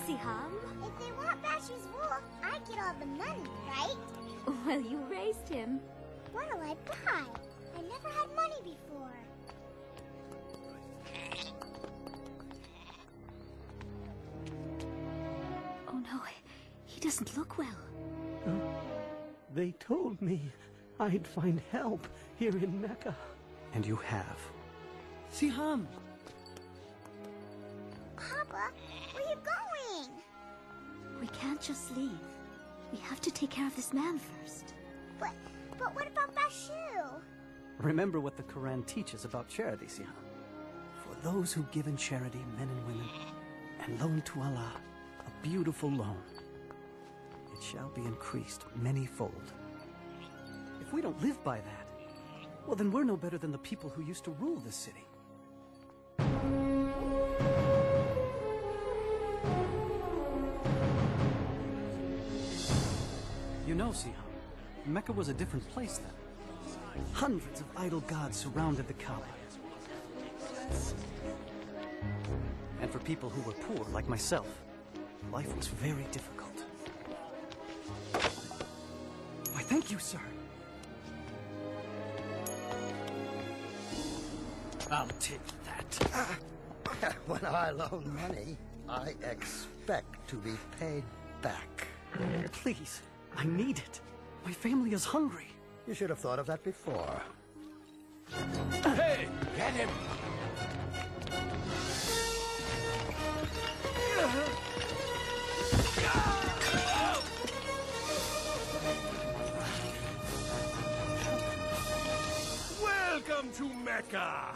Siham. If they want Bashu's wool, I get all the money, right? Well, you raised him. What'll I buy? I never had money before. Oh no, he doesn't look well. They told me I'd find help here in Mecca. And you have. Siham! Papa, where are you going? We can't just leave. We have to take care of this man first. But what about Bashu? Remember what the Quran teaches about charity, Siham. For those who give in charity, men and women, and loan to Allah, a beautiful loan, it shall be increased many-fold. If we don't live by that, well, then we're no better than the people who used to rule this city. You know, Siham, Mecca was a different place then. Hundreds of idol gods surrounded the Kaaba. And for people who were poor, like myself, life was very difficult. Why, thank you, sir. I'll take that. When I loan money, I expect to be paid back. Please, I need it. My family is hungry. You should have thought of that before. Hey, get him! Welcome to Mecca!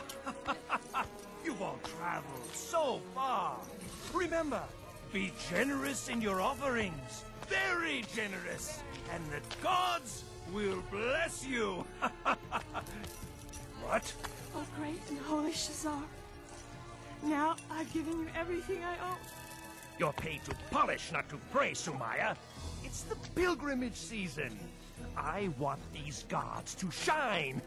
You've all traveled so far. Remember, be generous in your offerings. Very generous. And the gods will bless you. What? Oh, great and holy Shazar. Now I've given you everything I own. You're paid to polish, not to pray, Sumaya. It's the pilgrimage season. I want these gods to shine.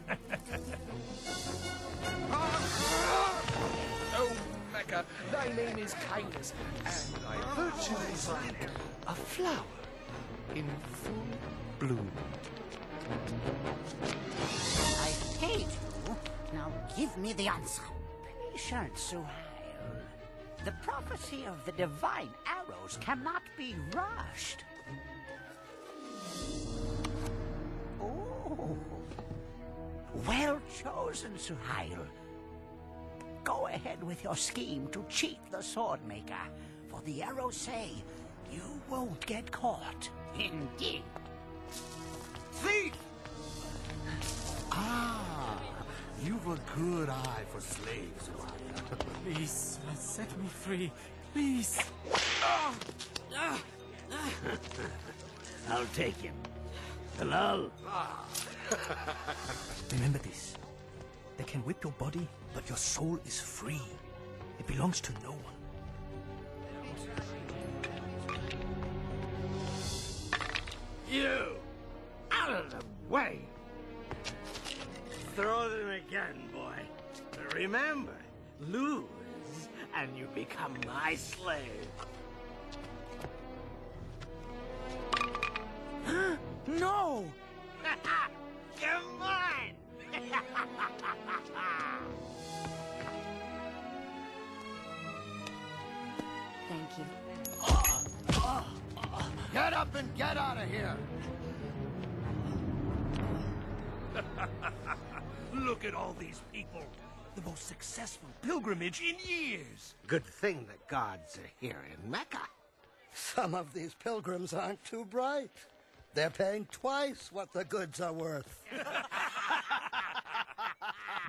Oh, Mecca, thy name is kindness, and thy virtue is a flower in full bloom. I paid you. Now give me the answer. Patient, Suhail. The prophecy of the divine arrows cannot be rushed. Oh. Well chosen, Suhail. Go ahead with your scheme to cheat the Swordmaker, for the arrows say you won't get caught. Indeed. Thief! Ah, you've a good eye for slaves, Wanda. Please, set me free. Please. I'll take him. Halal. Remember this. They can whip your body, but your soul is free. It belongs to no one. You! Out of the way! Throw them again, boy. But remember, lose, and you become my slave. No! Come on! Thank you. Get up and get out of here! Look at all these people. The most successful pilgrimage in years. Good thing the gods are here in Mecca. Some of these pilgrims aren't too bright. They're paying twice what the goods are worth.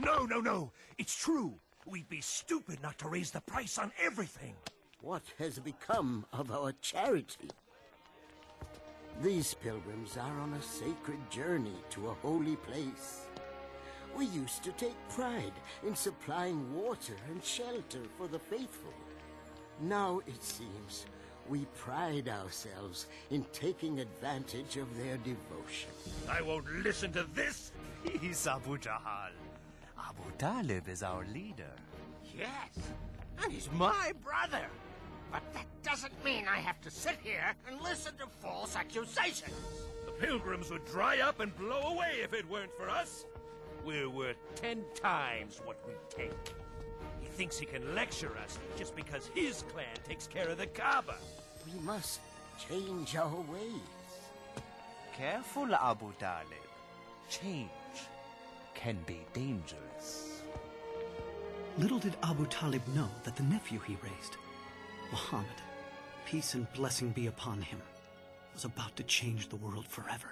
No. It's true. We'd be stupid not to raise the price on everything. What has become of our charity? These pilgrims are on a sacred journey to a holy place. We used to take pride in supplying water and shelter for the faithful. Now, it seems, we pride ourselves in taking advantage of their devotion. I won't listen to this. He's Abu Jahal. Abu Talib is our leader. Yes, and he's my brother. But that doesn't mean I have to sit here and listen to false accusations. The pilgrims would dry up and blow away if it weren't for us. We're worth 10 times what we take. He thinks he can lecture us just because his clan takes care of the Kaaba. We must change our ways. Careful, Abu Talib. Change can be dangerous. Little did Abu Talib know that the nephew he raised, Muhammad, peace and blessing be upon him, was about to change the world forever.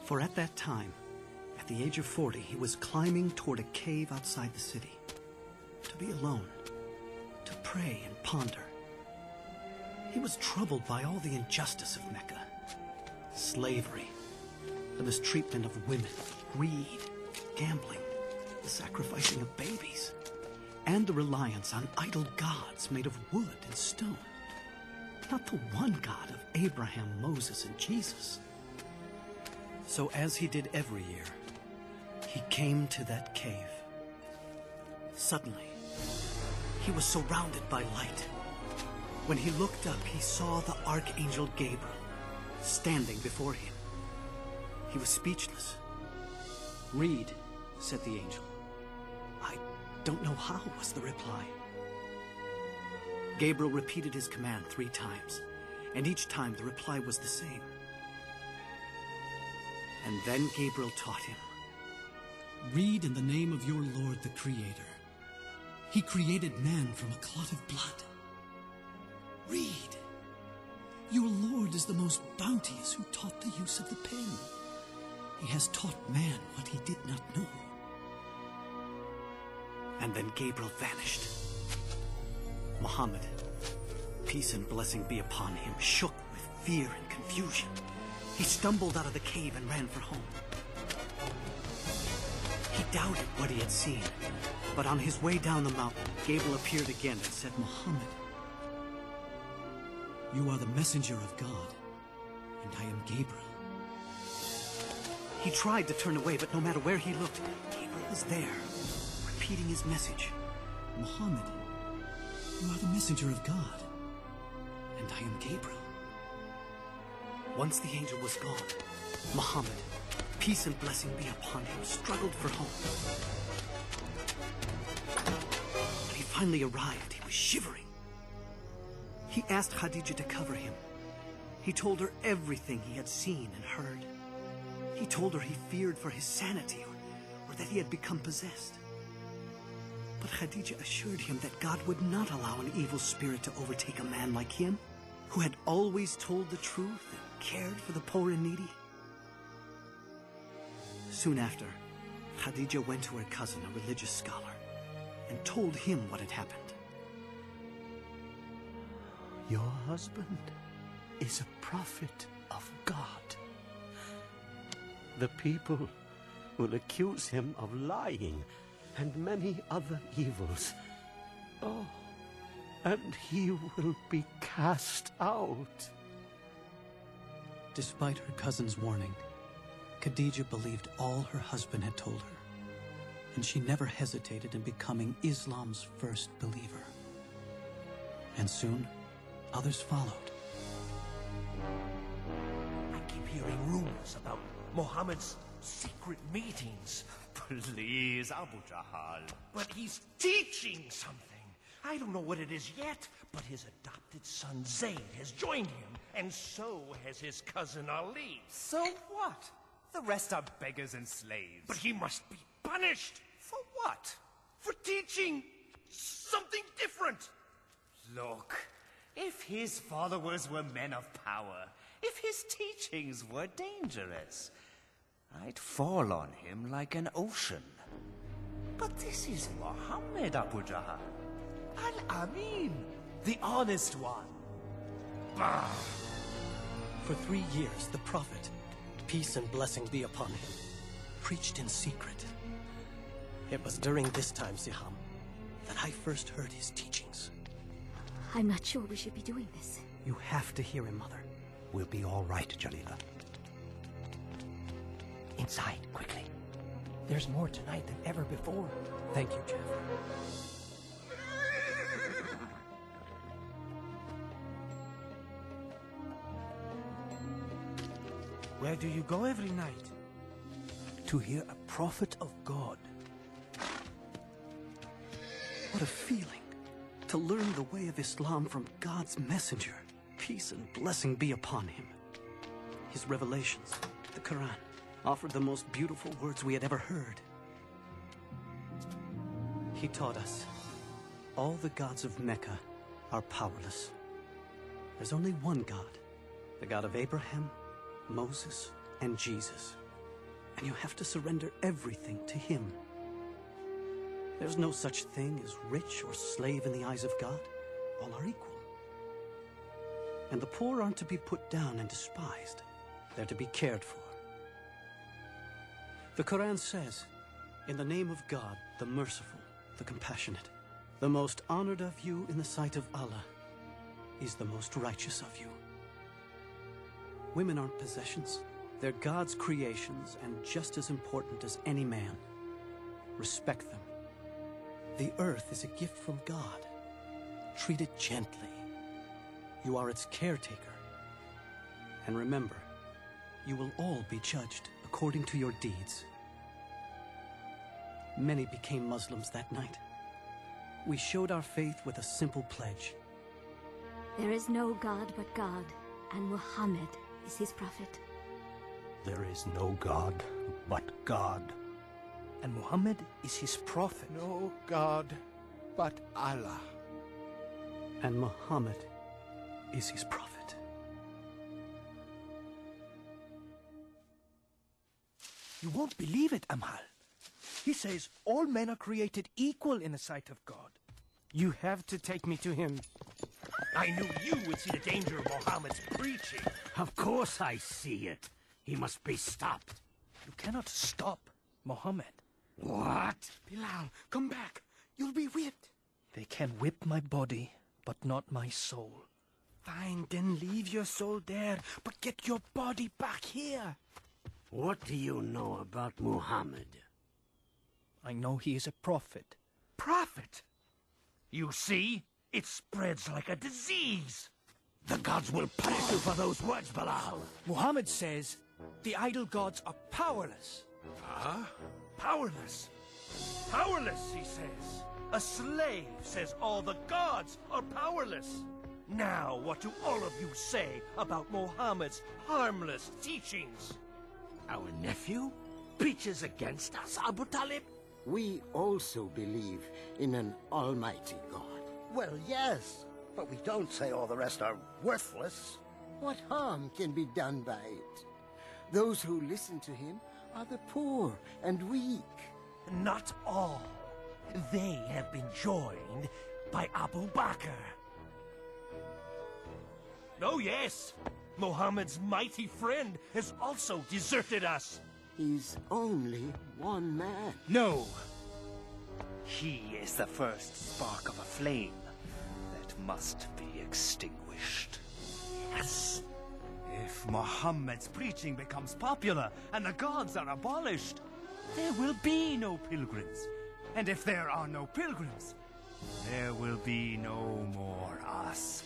For at that time, at the age of 40, he was climbing toward a cave outside the city, to be alone, to pray and ponder. He was troubled by all the injustice of Mecca. Slavery, the mistreatment of women, greed, gambling, the sacrificing of babies, and the reliance on idol gods made of wood and stone. Not the one God of Abraham, Moses, and Jesus. So as he did every year, he came to that cave. Suddenly, he was surrounded by light. When he looked up, he saw the Archangel Gabriel standing before him. He was speechless. "Read," said the angel. "I don't know how," was the reply. Gabriel repeated his command 3 times, and each time the reply was the same. And then Gabriel taught him. "Read in the name of your Lord the Creator. He created man from a clot of blood. Read. Your Lord is the most bounteous who taught the use of the pen. He has taught man what he did not know." And then Gabriel vanished. Muhammad, peace and blessing be upon him, shook with fear and confusion. He stumbled out of the cave and ran for home. He doubted what he had seen, but on his way down the mountain, Gabriel appeared again and said, "Muhammad, you are the messenger of God, and I am Gabriel." He tried to turn away, but no matter where he looked, Gabriel was there, repeating his message. "Muhammad, you are the messenger of God, and I am Gabriel." Once the angel was gone, Muhammad, peace and blessing be upon him, struggled for home. When he finally arrived, he was shivering. He asked Khadija to cover him. He told her everything he had seen and heard. He told her he feared for his sanity or that he had become possessed. But Khadija assured him that God would not allow an evil spirit to overtake a man like him, who had always told the truth and cared for the poor and needy. Soon after, Khadija went to her cousin, a religious scholar, and told him what had happened. "Your husband is a prophet of God. The people will accuse him of lying and many other evils. Oh, and he will be cast out." Despite her cousin's warning, Khadija believed all her husband had told her, and she never hesitated in becoming Islam's first believer. And soon, others followed. I keep hearing rumors about Muhammad's secret meetings. Please, Abu Jahal. But he's teaching something. I don't know what it is yet, but his adopted son Zayd has joined him, and so has his cousin Ali. So what? The rest are beggars and slaves. But he must be punished. For what? For teaching something different. Look, if his followers were men of power, if his teachings were dangerous, I'd fall on him like an ocean. But this is Muhammad, Abu Jahal. Al-Amin, the honest one. Bah! For 3 years, the Prophet, peace and blessing be upon him, preached in secret. It was during this time, Siham, that I first heard his teachings. I'm not sure we should be doing this. You have to hear him, Mother. We'll be all right, Jalila. Inside, quickly. There's more tonight than ever before. Thank you, Jafar. Where do you go every night? To hear a prophet of God. What a feeling to learn the way of Islam from God's messenger. Peace and blessing be upon him. His revelations, the Quran, offered the most beautiful words we had ever heard. He taught us all the gods of Mecca are powerless. There's only one God, the God of Abraham, Moses, and Jesus. And you have to surrender everything to him. There's no such thing as rich or slave in the eyes of God. All are equal. And the poor aren't to be put down and despised. They're to be cared for. The Quran says, in the name of God, the merciful, the compassionate, the most honored of you in the sight of Allah is the most righteous of you. Women aren't possessions. They're God's creations and just as important as any man. Respect them. The earth is a gift from God. Treat it gently. You are its caretaker. And remember, you will all be judged according to your deeds. Many became Muslims that night. We showed our faith with a simple pledge. There is no God but God, and Muhammad is his prophet. There is no God but God. And Muhammad is his prophet. No God but Allah. And Muhammad is his prophet. You won't believe it, Amal. He says all men are created equal in the sight of God. You have to take me to him. I knew you would see the danger of Muhammad's preaching. Of course I see it. He must be stopped. You cannot stop Muhammad. What? Bilal, come back. You'll be whipped. They can whip my body, but not my soul. Fine, then leave your soul there, but get your body back here. What do you know about Muhammad? I know he is a prophet. Prophet? You see? It spreads like a disease. The gods will punish you for those words, Bilal. Muhammad says the idol gods are powerless. Huh? Powerless. Powerless, he says. A slave says all the gods are powerless. Now, what do all of you say about Muhammad's harmless teachings? Our nephew preaches against us, Abu Talib? We also believe in an almighty God. Well, yes, but we don't say all the rest are worthless. What harm can be done by it? Those who listen to him are the poor and weak. Not all. They have been joined by Abu Bakr. Oh, yes. Muhammad's mighty friend has also deserted us. He's only one man. No. He is the first spark of a flame that must be extinguished. Yes. If Muhammad's preaching becomes popular and the gods are abolished, there will be no pilgrims. And if there are no pilgrims, there will be no more us.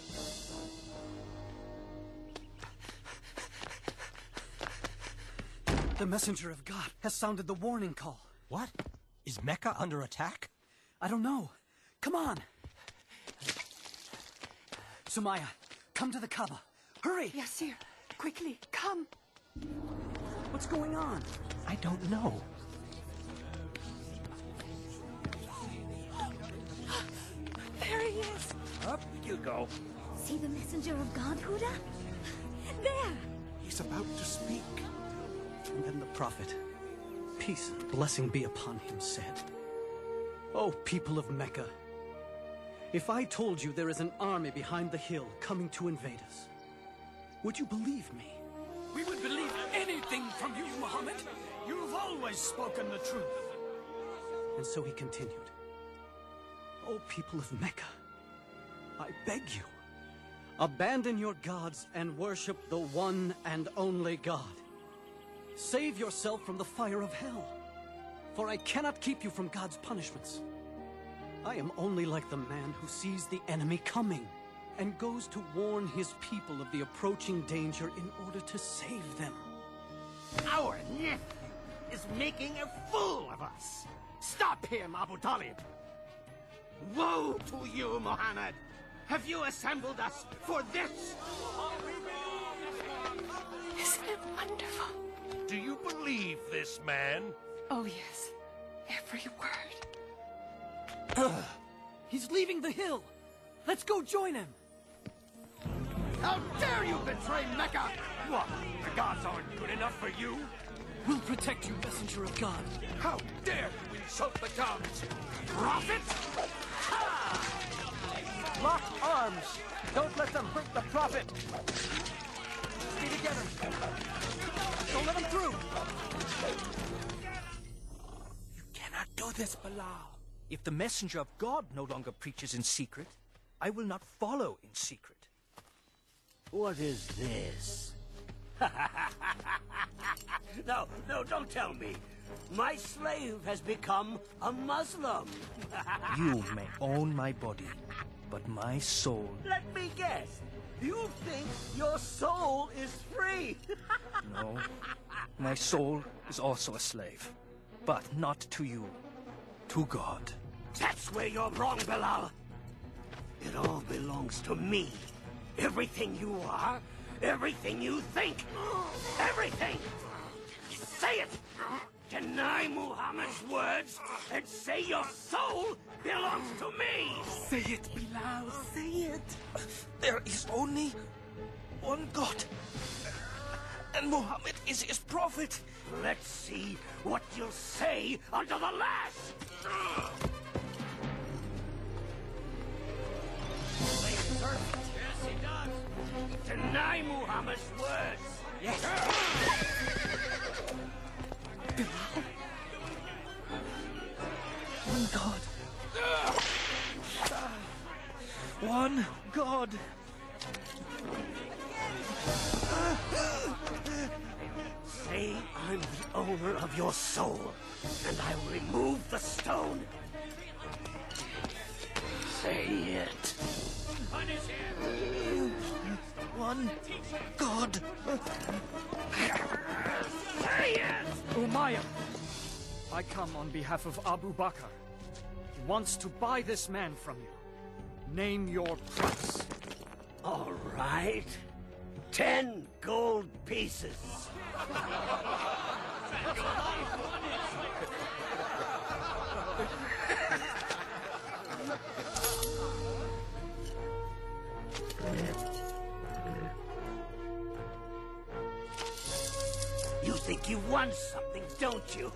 The messenger of God has sounded the warning call. What? Is Mecca under attack? I don't know. Come on. Sumaya, come to the Kaaba. Hurry! Yasir, quickly, come. What's going on? I don't know. There he is. Up you go. See the messenger of God, Huda? There! He's about to speak. And then the prophet, peace and blessing be upon him, said, "O people of Mecca, if I told you there is an army behind the hill coming to invade us, would you believe me?" We would believe anything from you, Muhammad. You've always spoken the truth. And so he continued, "O people of Mecca, I beg you, abandon your gods and worship the one and only God. Save yourself from the fire of hell, for I cannot keep you from God's punishments. I am only like the man who sees the enemy coming and goes to warn his people of the approaching danger in order to save them. Our nephew is making a fool of us. Stop him, Abu Talib. Woe to you, Muhammad. Have you assembled us for this? Isn't it wonderful? Do you believe this man? Oh, yes. Every word. He's leaving the hill. Let's go join him. How dare you betray Mecca? What? The gods aren't good enough for you? We'll protect you, messenger of God. How dare you insult the gods? Prophet? Lock arms. Don't let them hurt the prophet. Stay together. Don't let them through. You cannot do this, Bilal. If the messenger of God no longer preaches in secret, I will not follow in secret. What is this? No, don't tell me. My slave has become a Muslim. You may own my body, but my soul... Let me guess. You think your soul is free? No. My soul is also a slave. But not to you. To God. That's where you're wrong, Bilal. It all belongs to me. Everything you are, everything you think, everything! Say it! Deny Muhammad's words and say your soul belongs to me! Say it, Bilal, say it. There is only one God. And Muhammad is his prophet. Let's see what you'll say under the lash! Say it, sir. Yes, he does. Deny Muhammad's words. Yes. One God. One God. Say I'm the owner of your soul, and I will remove the stone. Say it. Punish him. One God. Say it! Umayyah, I come on behalf of Abu Bakr. He wants to buy this man from you. Name your price. All right. 10 gold pieces. You think you won something, don't you?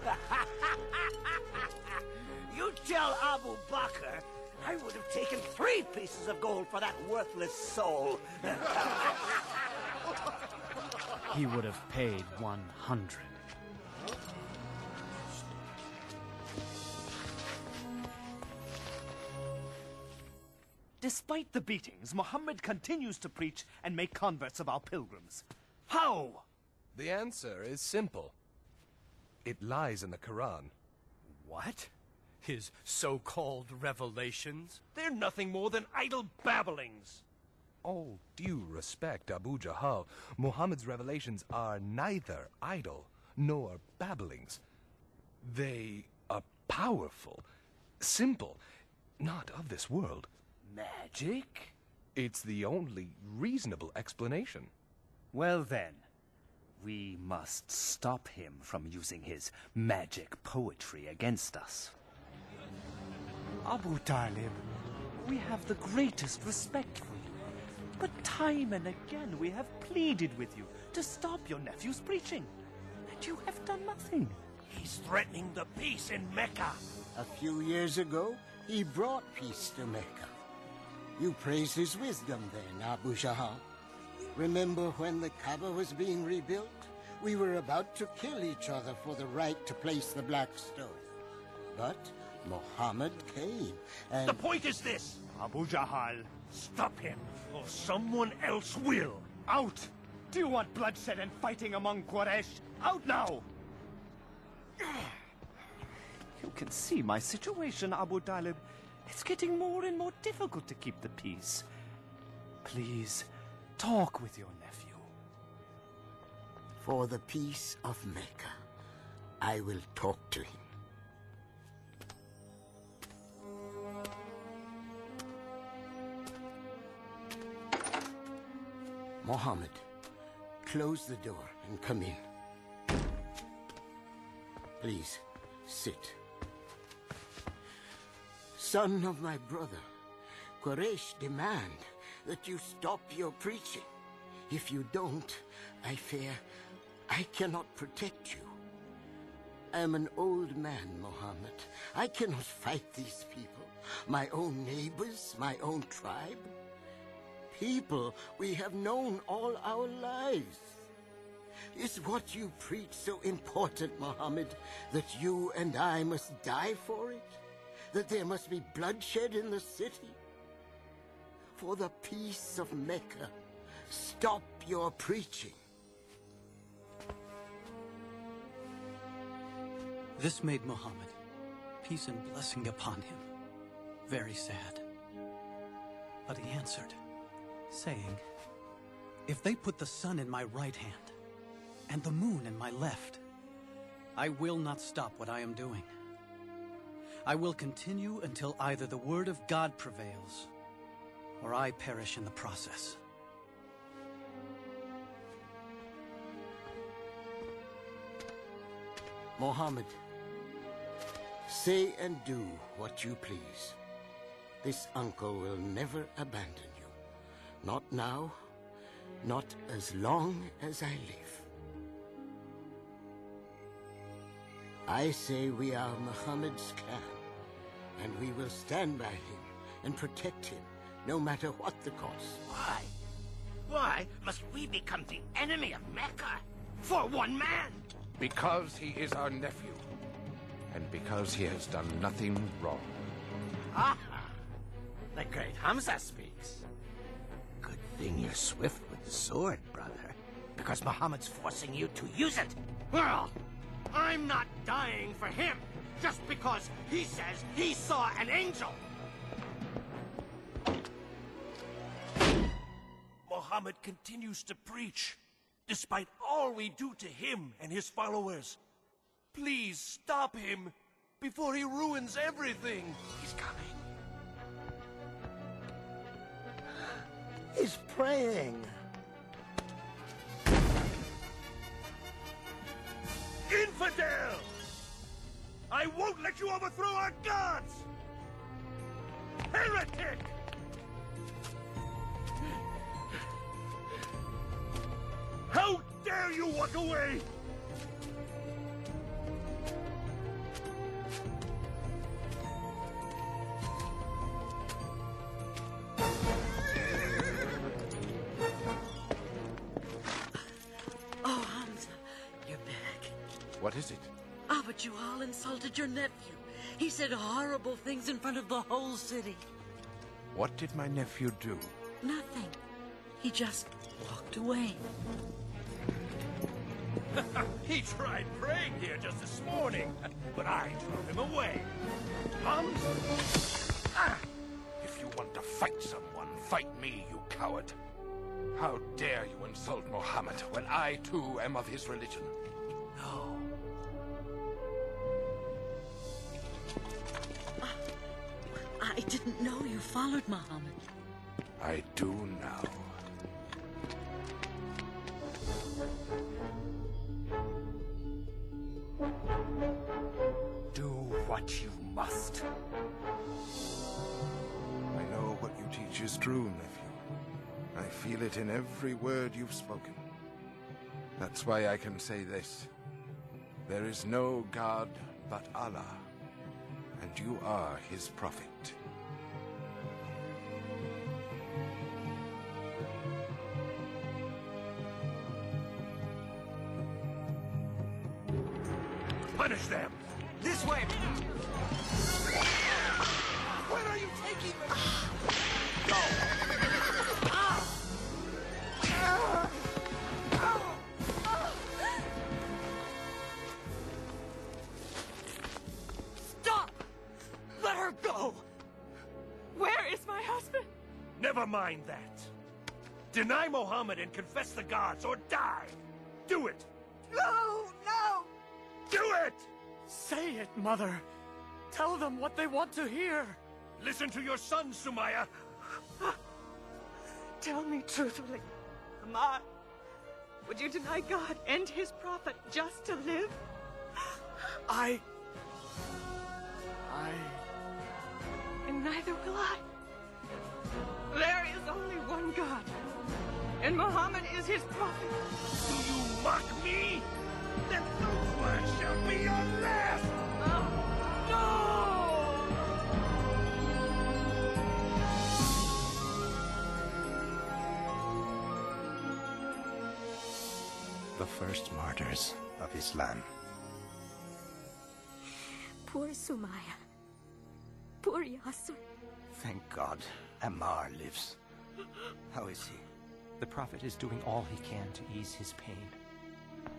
You tell Abu Bakr I would have taken 3 pieces of gold for that worthless soul. He would have paid 100. Despite the beatings, Muhammad continues to preach and make converts of our pilgrims. How? The answer is simple. It lies in the Quran. What? His so-called revelations? They're nothing more than idle babblings. All due respect, Abu Jahal, Muhammad's revelations are neither idle nor babblings. They are powerful, simple, not of this world. Magic? It's the only reasonable explanation. Well then, we must stop him from using his magic poetry against us. Abu Talib, we have the greatest respect for you. But time and again we have pleaded with you to stop your nephew's preaching. And you have done nothing. He's threatening the peace in Mecca. A few years ago, he brought peace to Mecca. You praised his wisdom then, Abu Jahal. Remember when the Kaaba was being rebuilt? We were about to kill each other for the right to place the black stone. But Muhammad came, and... The point is this, Abu Jahal. stop him, or someone else will. Out! Do you want bloodshed and fighting among Quraysh? Out now! You can see my situation, Abu Talib. It's getting more and more difficult to keep the peace. Please, talk with your nephew. For the peace of Mecca, I will talk to him. Muhammad, close the door and come in. Please, sit. Son of my brother, Quraysh demand that you stop your preaching. If you don't, I fear I cannot protect you. I am an old man, Muhammad. I cannot fight these people. My own neighbors, my own tribe. People we have known all our lives. Is what you preach so important, Muhammad, that you and I must die for it? That there must be bloodshed in the city? For the peace of Mecca, stop your preaching. This made Muhammad, peace and blessing upon him, very sad. But he answered, saying, "If they put the sun in my right hand and the moon in my left, I will not stop what I am doing. I will continue until either the word of God prevails or I perish in the process." Muhammad, say and do what you please. This uncle will never abandon you. Not now, not as long as I live. I say we are Muhammad's clan, and we will stand by him and protect him, no matter what the cost. Why? Why must we become the enemy of Mecca? For one man? Because he is our nephew, and because he has done nothing wrong. Aha! The great Hamza speaks. Good thing you're swift with the sword, brother, because Muhammad's forcing you to use it. Well, I'm not dying for him, just because he says he saw an angel. Muhammad continues to preach, despite all we do to him and his followers. Please stop him before he ruins everything. He's coming. He's praying. Infidel! I won't let you overthrow our gods! Heretic! How dare you walk away! Oh, Hamza, you're back. What is it? Oh, but you all insulted your nephew. He said horrible things in front of the whole city. What did my nephew do? Nothing. He just walked away. He tried praying here just this morning, but I drove him away. If you want to fight someone, fight me, you coward. How dare you insult Muhammad when I, too, am of his religion? No. I didn't know you followed Muhammad. I do now. Do what you must. I know what you teach is true, nephew. I feel it in every word you've spoken. That's why I can say this. There is no God but Allah, and you are his prophet. Punish them! This way! Where are you taking them? Go! Stop! Let her go! Where is my husband? Never mind that. Deny Muhammad and confess the gods, or die! Do it, No! No! Do it! Say it, Mother. Tell them what they want to hear. Listen to your son, Sumaya. Tell me truthfully, Ahmad, would you deny God and his prophet just to live? And neither will I. There is only one God, and Muhammad is his prophet. Do you mock me? Then those words shall be your last! The first martyrs of Islam. Poor Sumaya. Poor Yasser. Thank God, Ammar lives. How is he? The Prophet is doing all he can to ease his pain.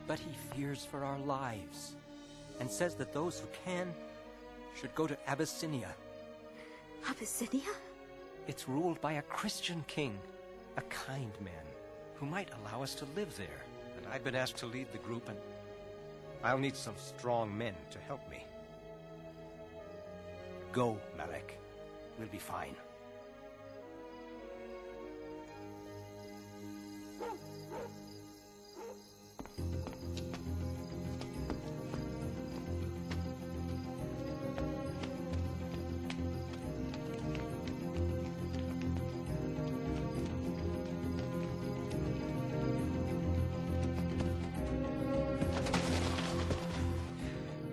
But he fears for our lives, and says that those who can should go to Abyssinia. Abyssinia? It's ruled by a Christian king, a kind man, who might allow us to live there. And I've been asked to lead the group, and I'll need some strong men to help me. Go, Malek. We'll be fine.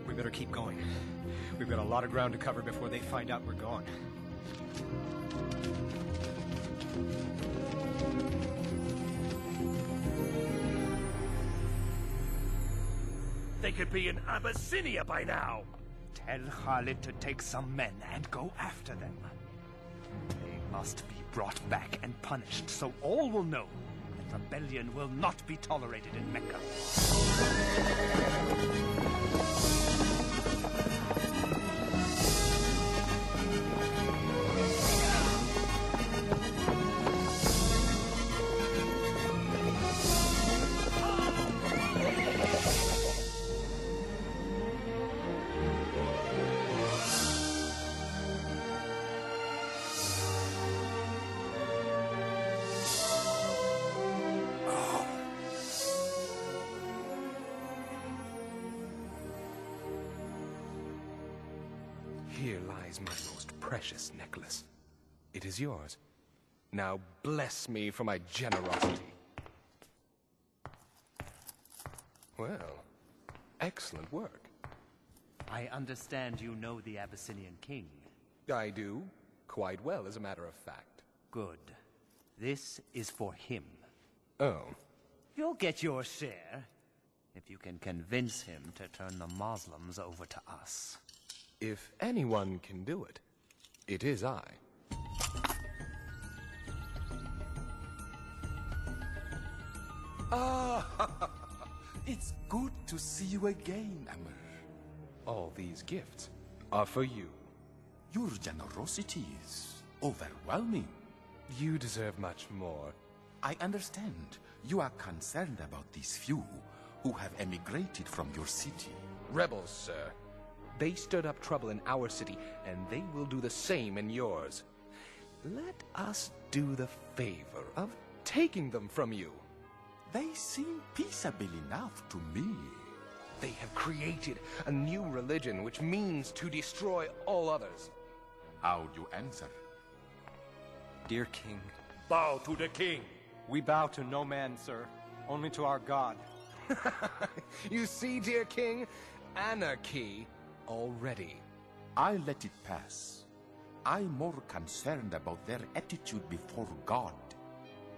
We better keep going. We've got a lot of ground to cover before they find out we're gone. They could be in Abyssinia by now. Tell Khalid to take some men and go after them. They must be brought back and punished, so all will know that rebellion will not be tolerated in Mecca. Here lies my most precious necklace. It is yours. Now bless me for my generosity. Well, excellent work. I understand you know the Abyssinian king. I do. Quite well, as a matter of fact. Good. This is for him. Oh. You'll get your share, if you can convince him to turn the Muslims over to us. If anyone can do it, it is I. Ah, it's good to see you again, Amr. All these gifts are for you. Your generosity is overwhelming. You deserve much more. I understand. You are concerned about these few who have emigrated from your city. Rebels, sir. They stirred up trouble in our city, and they will do the same in yours. Let us do the favor of taking them from you. They seem peaceable enough to me. They have created a new religion which means to destroy all others. How do you answer? Dear King. Bow to the king. We bow to no man, sir. Only to our God. You see, dear King? Anarchy already. I let it pass. I'm more concerned about their attitude before God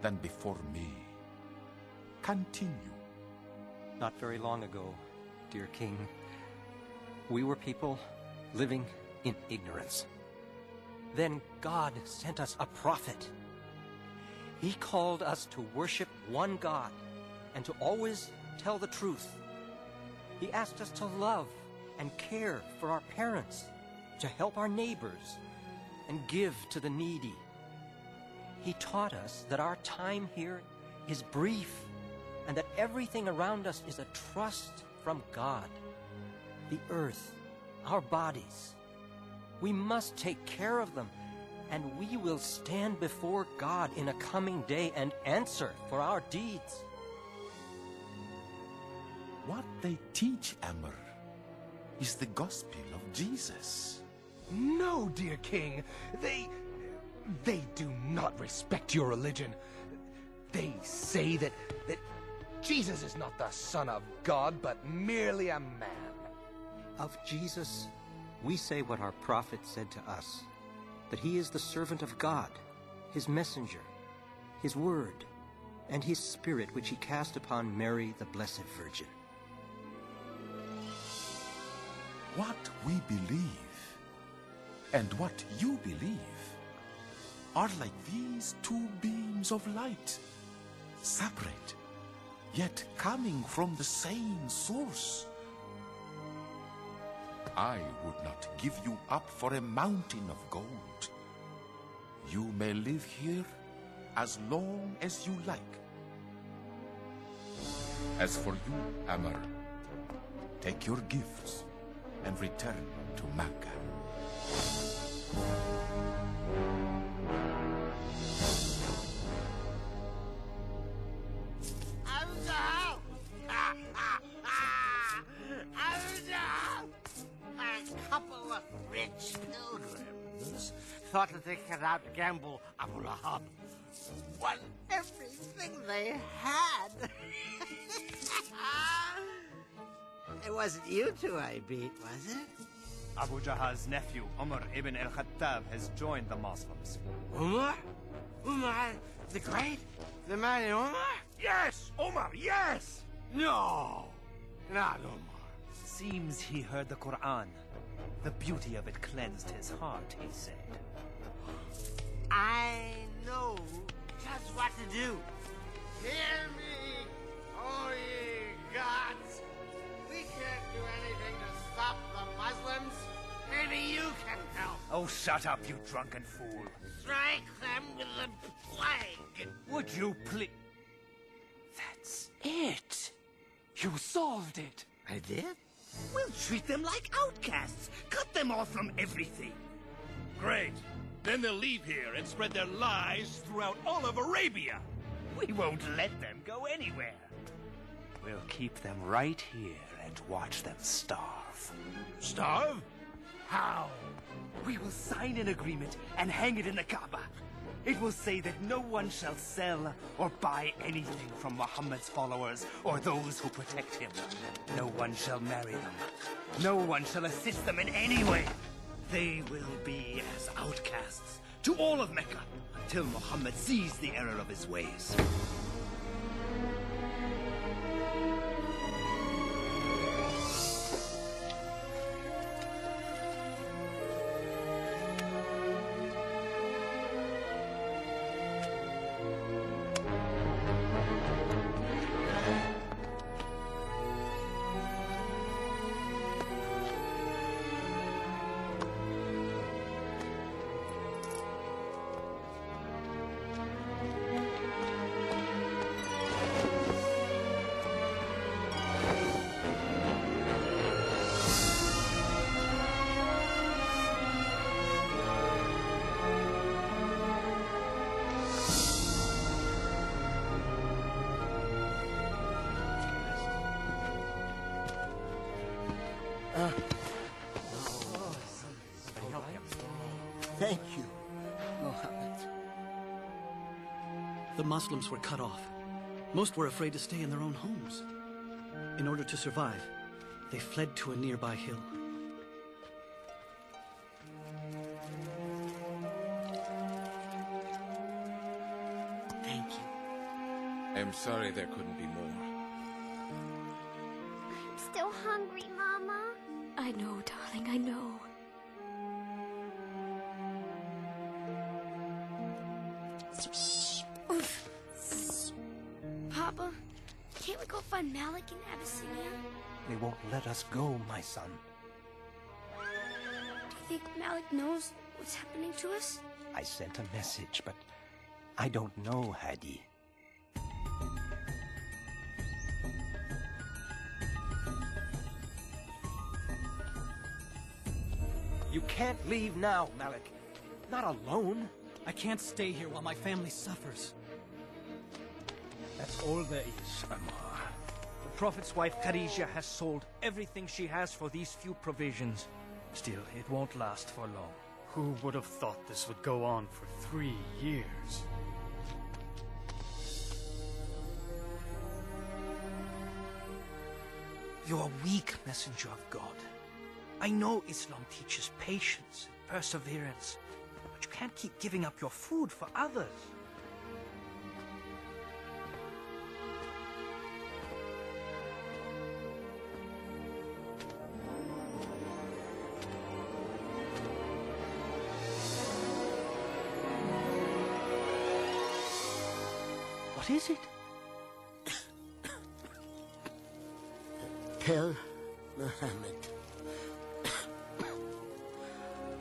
than before me. Continue. Not very long ago, dear King, we were people living in ignorance. Then God sent us a prophet. He called us to worship one God and to always tell the truth. He asked us to love and care for our parents, to help our neighbors, and give to the needy. He taught us that our time here is brief, and that everything around us is a trust from God. The earth, our bodies. We must take care of them, and we will stand before God in a coming day and answer for our deeds. What they teach, Amr, is the gospel of Jesus. No, dear king. They do not respect your religion. They say that Jesus is not the Son of God, but merely a man. Of Jesus, we say what our prophet said to us, that he is the servant of God, his messenger, his word, and his spirit which he cast upon Mary, the Blessed Virgin. What we believe and what you believe are like these two beams of light, separate, yet coming from the same source. I would not give you up for a mountain of gold. You may live here as long as you like. As for you, Amr, take your gifts and return to Mecca. A couple of rich pilgrims thought that they could outgamble Abu Lahab. Won everything they had. It wasn't you two I beat, was it? Abu Jahal's nephew, Umar ibn al-Khattab, has joined the Muslims. Umar? Umar the Great? The mighty Umar? Yes, Umar, yes! No, not Umar. Seems he heard the Quran. The beauty of it cleansed his heart, he said. I know just what to do. Hear me, oh ye gods! We can't do anything to stop the Muslims. Maybe you can help. Oh, shut up, you drunken fool. Strike them with the plague. Would you please... That's it. You solved it. I did? We'll treat them like outcasts. Cut them off from everything. Great. Then they'll leave here and spread their lies throughout all of Arabia. We won't let them go anywhere. We'll keep them right here and watch them starve. Starve? How? We will sign an agreement and hang it in the Kaaba. It will say that no one shall sell or buy anything from Muhammad's followers or those who protect him. No one shall marry them. No one shall assist them in any way. They will be as outcasts to all of Mecca until Muhammad sees the error of his ways. Thank you, Muhammad. The Muslims were cut off. Most were afraid to stay in their own homes. In order to survive, they fled to a nearby hill. Thank you. I'm sorry there couldn't be more. I'm still hungry, Mama. I know, darling, I know. Papa, can't we go find Malik in Abyssinia? They won't let us go, my son. Do you think Malik knows what's happening to us? I sent a message, but I don't know, Hadi. You can't leave now, Malik. Not alone. I can't stay here while my family suffers. That's all there is, Ammar. The Prophet's wife, Khadijah, has sold everything she has for these few provisions. Still, it won't last for long. Who would have thought this would go on for 3 years? You're a weak messenger of God. I know Islam teaches patience and perseverance, but you can't keep giving up your food for others. What is it? Tell Muhammad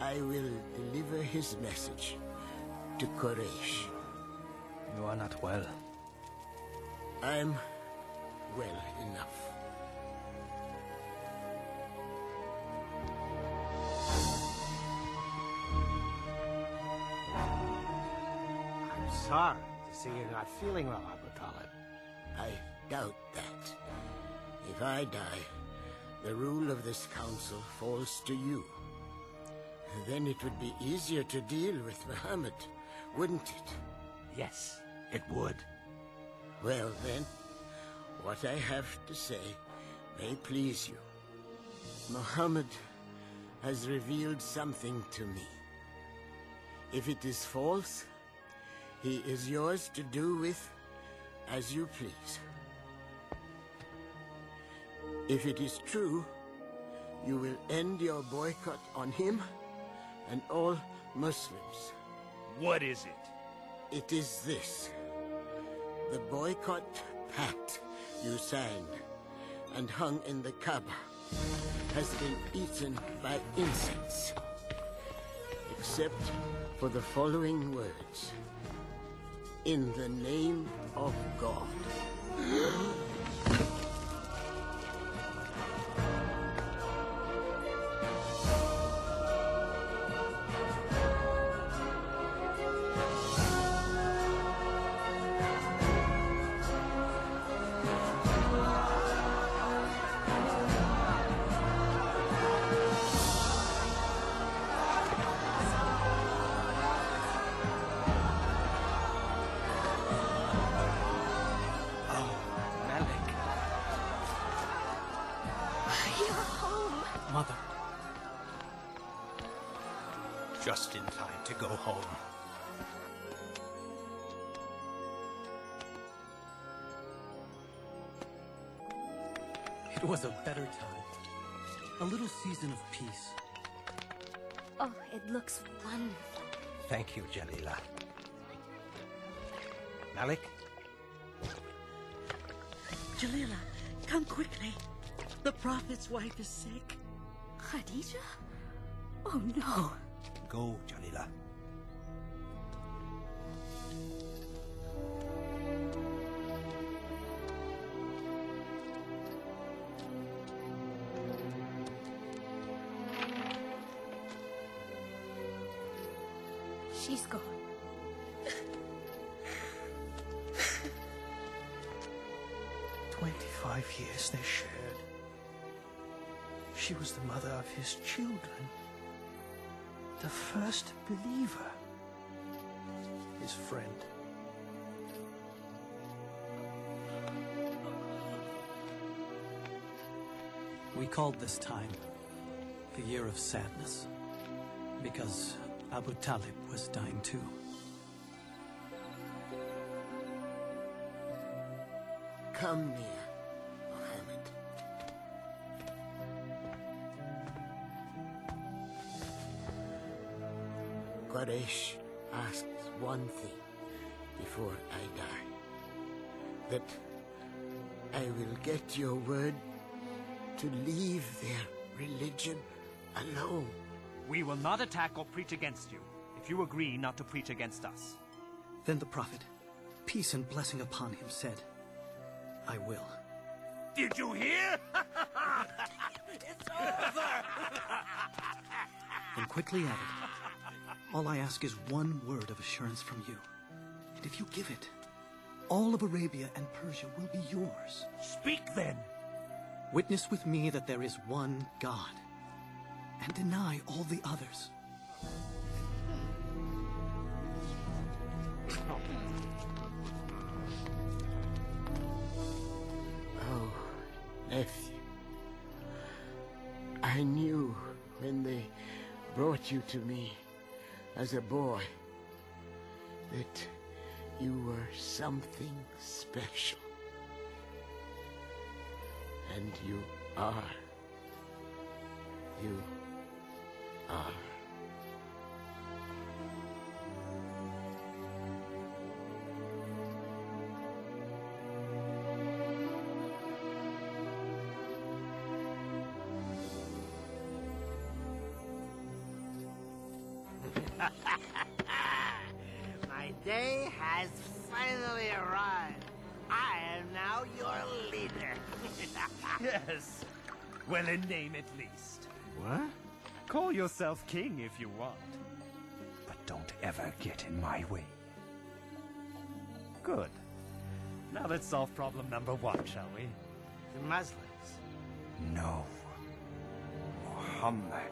I will deliver his message to Quraysh. You are not well. I'm well enough. I'm sorry to see you're not feeling well, Abu Talib. I doubt that. If I die, the rule of this council falls to you. Then it would be easier to deal with Muhammad, wouldn't it? Yes, it would. Well then, what I have to say may please you. Muhammad has revealed something to me. If it is false, he is yours to do with as you please. If it is true, you will end your boycott on him and all Muslims. What is it? It is this. The boycott pact you signed and hung in the Kaaba has been eaten by insects. Except for the following words. In the name of God. Mother. Just in time to go home. It was a better time. A little season of peace. Oh, it looks wonderful. Thank you, Jalila. Malik? Jalila, come quickly. The Prophet's wife is sick. Khadijah? Oh no. Go, Jalila. She's gone. Years they shared. She was the mother of his children, the first believer, his friend. We called this time the Year of Sadness, because Abu Talib was dying too. Come near, Muhammad. Quraysh asks one thing before I die. That I will get your word to leave their religion alone. We will not attack or preach against you, if you agree not to preach against us. Then the Prophet, peace and blessing upon him, said, I will. Did you hear? It's over! Then quickly added, all I ask is one word of assurance from you. And if you give it, all of Arabia and Persia will be yours. Speak then. Witness with me that there is one God, and deny all the others. Oh, nephew. I knew when they brought you to me as a boy that you were something special. And you are. You are. My day has finally arrived. I am now your leader. Yes. Well, in name at least. What? Call yourself king if you want. But don't ever get in my way. Good. Now let's solve problem number 1, shall we? The Muslims. No. Muhammad.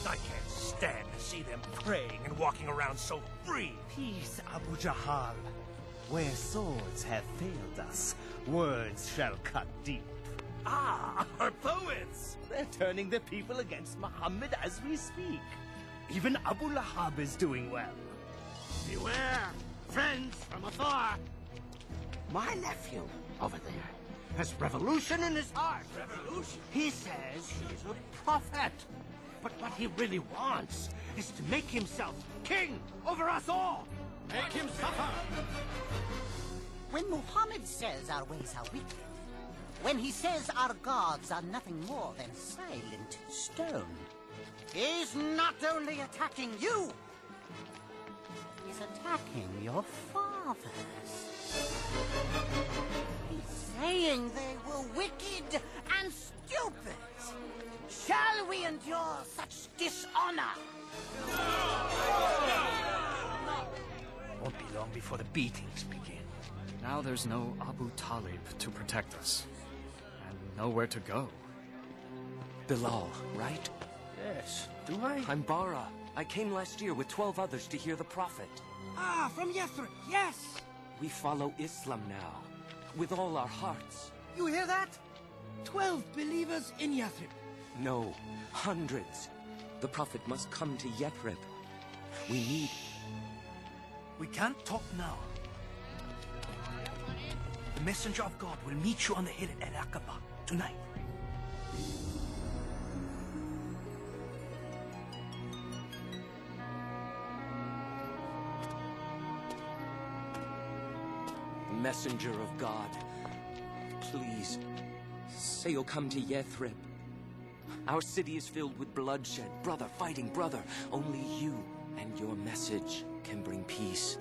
I can't stand to see them praying and walking around so free. Peace, Abu Jahal. Where swords have failed us, words shall cut deep. Ah, our poets! They're turning the people against Muhammad as we speak. Even Abu Lahab is doing well. Beware, friends from afar. My nephew over there has revolution in his heart. Revolution? He says he's a prophet. But what he really wants is to make himself king over us all. Make him suffer. When Muhammad says our ways are wicked, when he says our gods are nothing more than silent stone, he's not only attacking you, he's attacking your fathers. He's saying they were wicked and stupid. Shall we endure such dishonor? Won't be long before the beatings begin. Now there's no Abu Talib to protect us. And nowhere to go. Bilal, right? Yes. Do I? I'm Bara. I came last year with 12 others to hear the Prophet. Ah, from Yathrib, yes! We follow Islam now, with all our hearts. You hear that? 12 believers in Yathrib. No, hundreds. The Prophet must come to Yathrib. We need... We can't talk now. The messenger of God will meet you on the hill at Al-Aqaba tonight. Messenger of God, please, say you'll come to Yathrib. Our city is filled with bloodshed, brother fighting brother. Only you and your message can bring peace.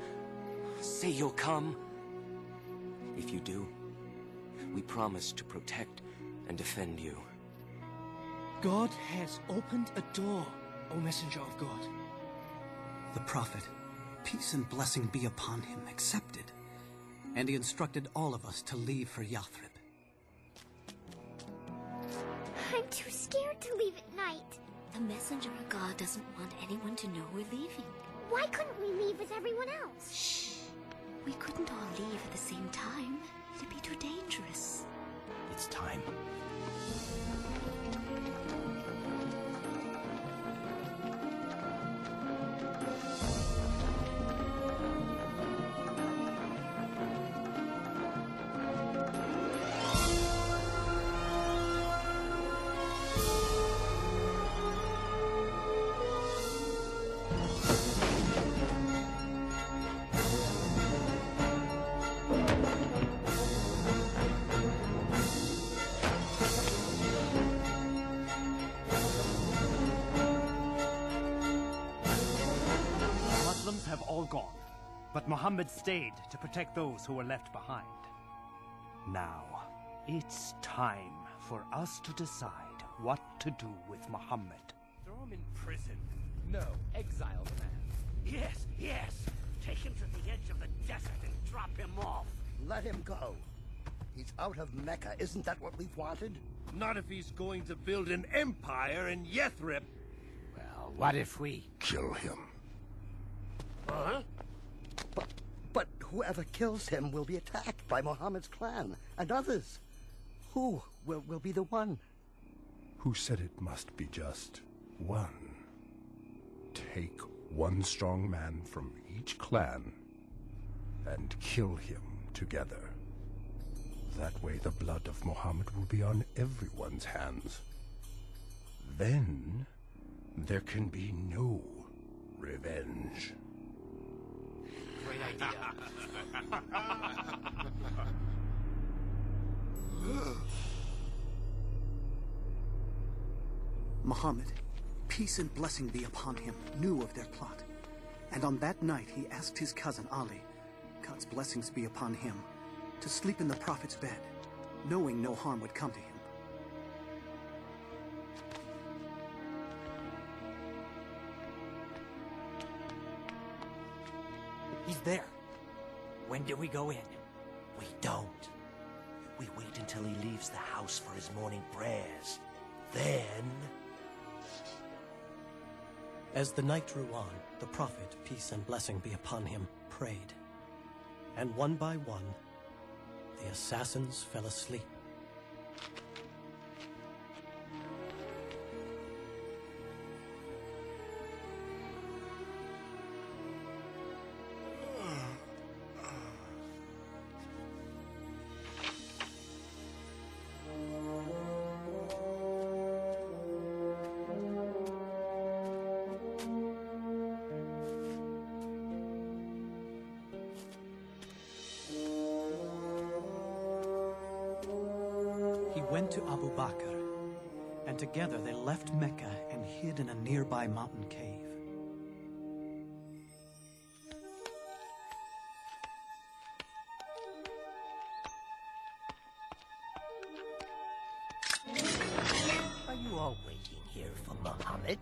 Say you'll come. If you do, we promise to protect and defend you. God has opened a door, O Messenger of God. The Prophet, peace and blessing be upon him, accepted. And he instructed all of us to leave for Yathrib. I'm too scared to leave at night. The messenger of God doesn't want anyone to know we're leaving. Why couldn't we leave with everyone else? Shh. We couldn't all leave at the same time. It'd be too dangerous. It's time. But Muhammad stayed to protect those who were left behind. Now, it's time for us to decide what to do with Muhammad. Throw him in prison. No, exile the man. Yes, yes. Take him to the edge of the desert and drop him off. Let him go. He's out of Mecca. Isn't that what we've wanted? Not if he's going to build an empire in Yathrib. Well, what if we kill him? Huh? But whoever kills him will be attacked by Muhammad's clan and others. Who will be the one? Who said it must be just one? Take one strong man from each clan and kill him together. That way the blood of Muhammad will be on everyone's hands. Then there can be no revenge. Great idea. Muhammad, peace and blessing be upon him, knew of their plot. And on that night he asked his cousin Ali, God's blessings be upon him, to sleep in the Prophet's bed, knowing no harm would come to him. He's there. When do we go in? We don't. We wait until he leaves the house for his morning prayers. Then... As the night drew on, the Prophet, peace and blessing be upon him, prayed. And one by one, the assassins fell asleep. Went to Abu Bakr, and together they left Mecca and hid in a nearby mountain cave. Are you all waiting here for Muhammad?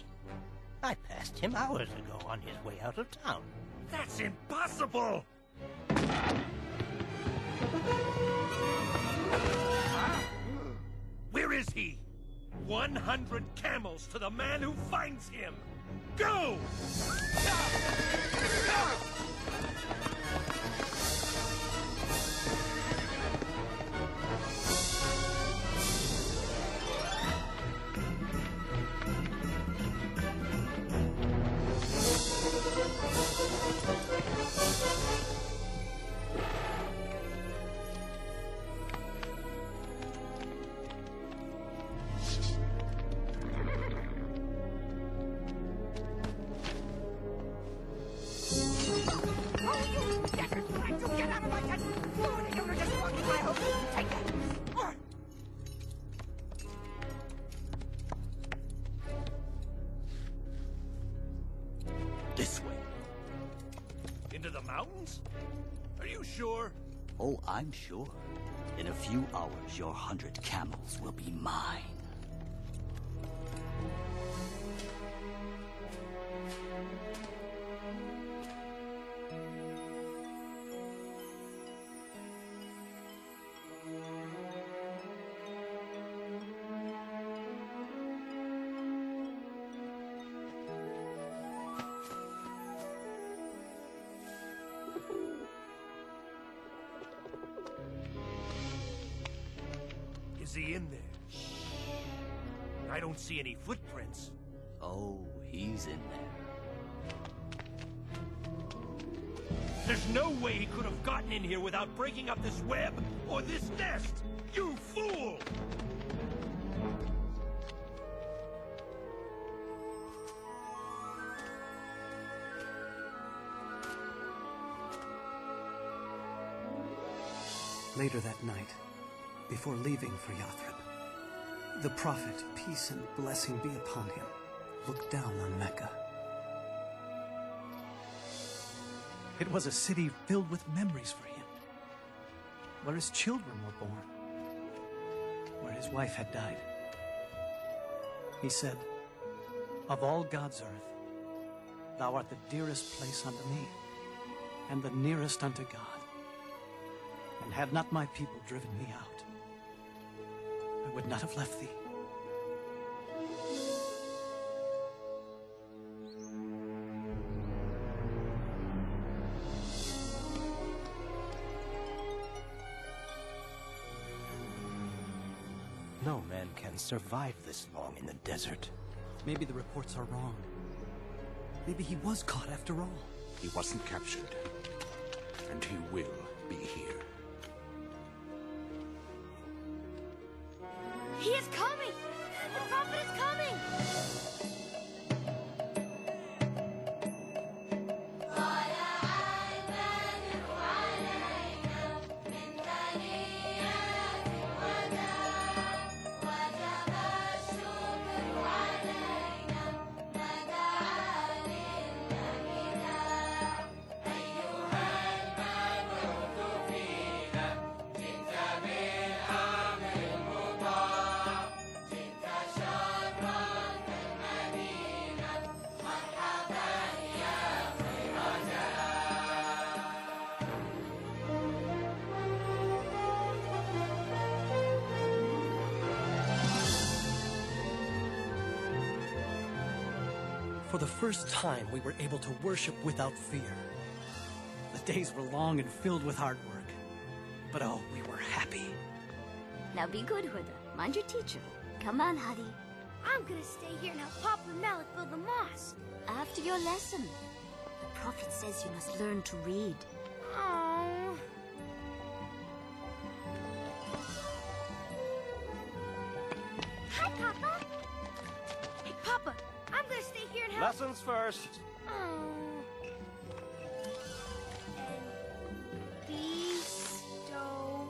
I passed him hours ago on his way out of town. That's impossible! Where is he? 100 camels to the man who finds him! Go! This way. Into the mountains? Are you sure? Oh, I'm sure. In a few hours, your 100 camels will be mine. Is he in there? I don't see any footprints. Oh, he's in there. There's no way he could have gotten in here without breaking up this web or this nest! You fool! Later that night, before leaving for Yathrib, the Prophet, peace and blessing be upon him, looked down on Mecca. It was a city filled with memories for him, where his children were born, where his wife had died. He said, "Of all God's earth, thou art the dearest place unto me, and the nearest unto God. And had not my people driven me out, I would not have left thee." No man can survive this long in the desert. Maybe the reports are wrong. Maybe he was caught after all. He wasn't captured, and he will be here. He is coming! The prophet is coming! For the first time, we were able to worship without fear. The days were long and filled with hard work. But oh, we were happy. Now be good, Huda. Mind your teacher. Come on, Hadi. I'm gonna stay here and help Papa and Malik build the mosque. After your lesson. The prophet says you must learn to read. Oh. Hi, Papa. Hey, Papa. I'm gonna stay here and help. Lessons first. Oh. And bestow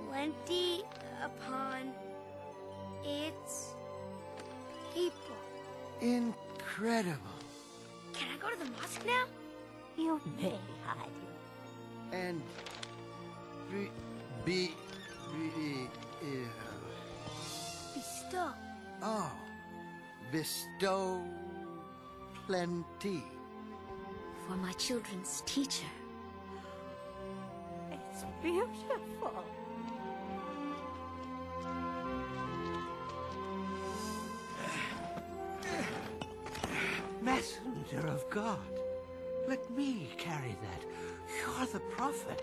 plenty upon its people. Incredible. Can I go to the mosque now? You may, Hadi. And Bestow. oh, bestow plenty. For my children's teacher. It's beautiful. Messenger of God, let me carry that. You're the prophet.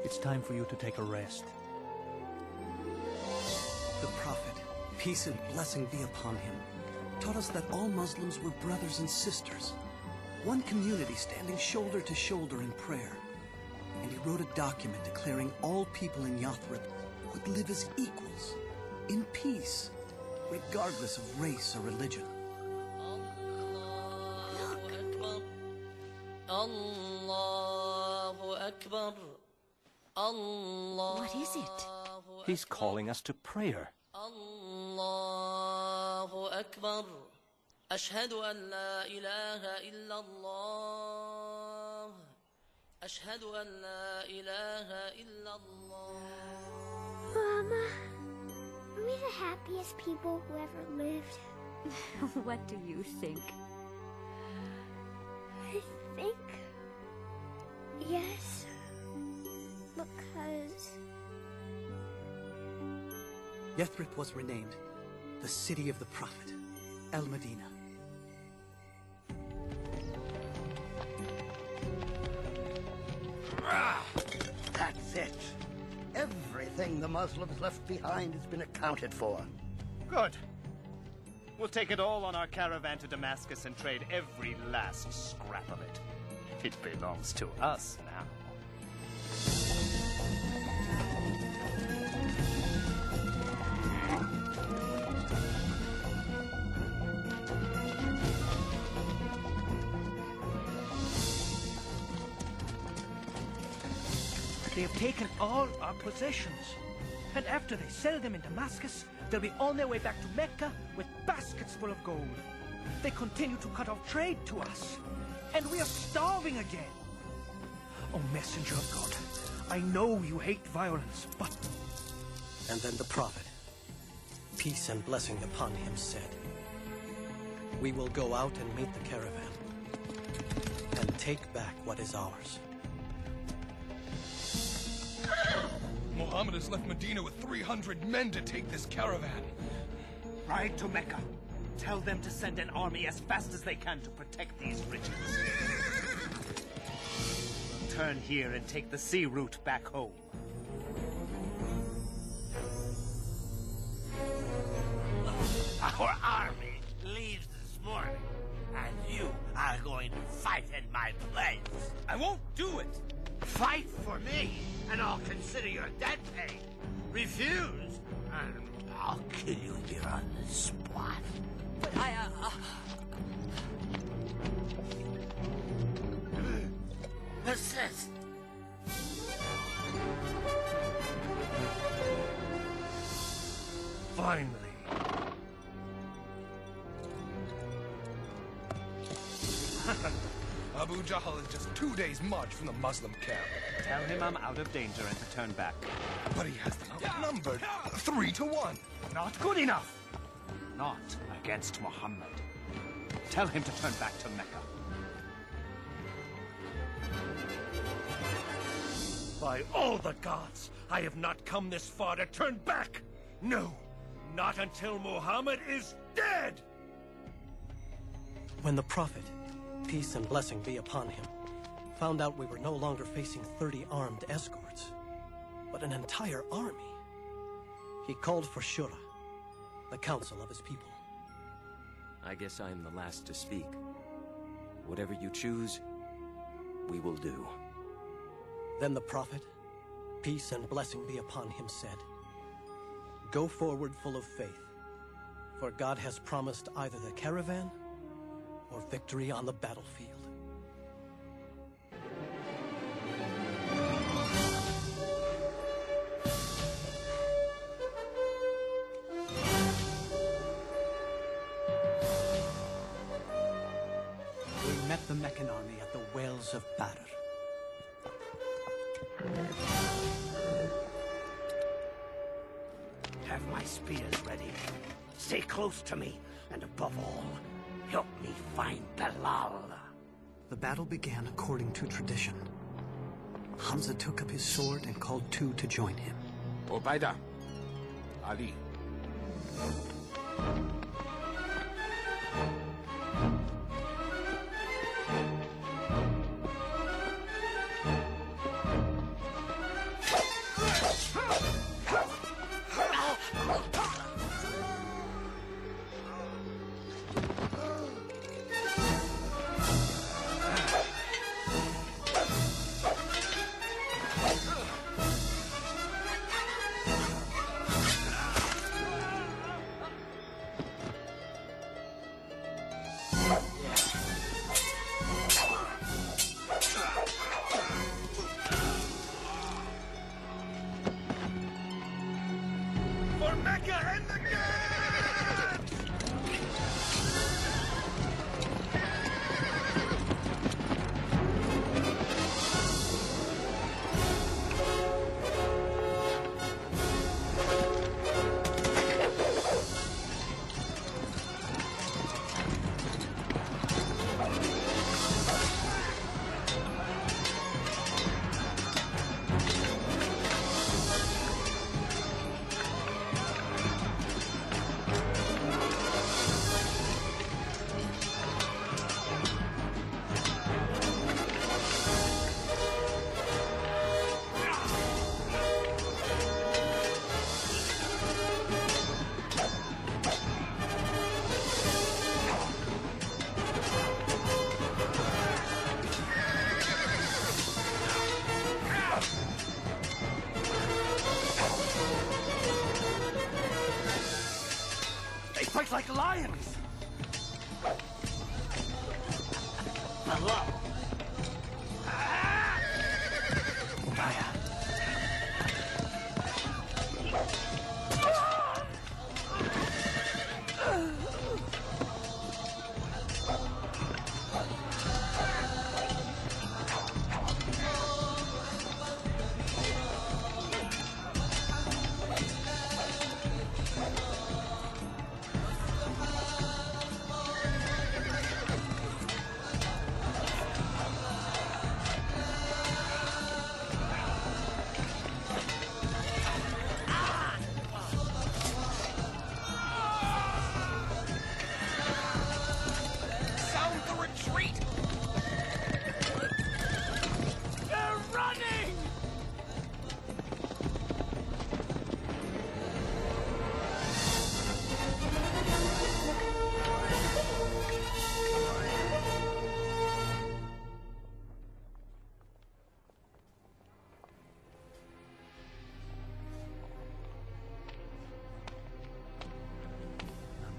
It's time for you to take a rest. The prophet, peace and blessing be upon him, taught us that all Muslims were brothers and sisters, one community standing shoulder to shoulder in prayer. And he wrote a document declaring all people in Yathrib would live as equals, in peace, regardless of race or religion. What is it? He's calling us to prayer. Allahu Akbar. Ashhadu an la ilaha illallah. Ashhadu an la ilaha illallah. Mama, are we the happiest people who ever lived? What do you think? I think yes, because Yathrib was renamed the city of the prophet, Al-Medina. That's it. Everything the Muslims left behind has been accounted for. Good. We'll take it all on our caravan to Damascus and trade every last scrap of it. It belongs to us now. They have taken all our possessions. And after they sell them in Damascus, they'll be on their way back to Mecca with baskets full of gold. They continue to cut off trade to us. and we are starving again. Oh, messenger of God, I know you hate violence, but... And then the prophet, peace and blessing upon him, said, "We will go out and meet the caravan, and take back what is ours." Muhammad has left Medina with 300 men to take this caravan. Ride to Mecca. Tell them to send an army as fast as they can to protect these riches. Turn here and take the sea route back home. Our army leaves this morning, and you are going to fight in my place. I won't do it! Fight for me, and I'll consider your debt paid. Refuse, and I'll kill you here on the spot. But Persist. Finally. Abu Jahl is just 2 days' march from the Muslim camp. Tell him I'm out of danger and to turn back. But he has them outnumbered 3 to 1. Not good enough. Not against Muhammad. Tell him to turn back to Mecca. By all the gods, I have not come this far to turn back! No, not until Muhammad is dead! When the prophet, peace and blessing be upon him, found out we were no longer facing 30 armed escorts, but an entire army, he called for Shura, the council of his people. I guess I am the last to speak. Whatever you choose, we will do. Then the prophet, peace and blessing be upon him, said, "Go forward full of faith, for God has promised either the caravan or victory on the battlefield." We met the Meccan army at the wells of Badr. Have my spears ready. Stay close to me, and above all, help me find Bilal. The battle began according to tradition. Hamza took up his sword and called 2 to join him. Ubaida, Ali. For Mecca and the gods! They fight like lions! Hello!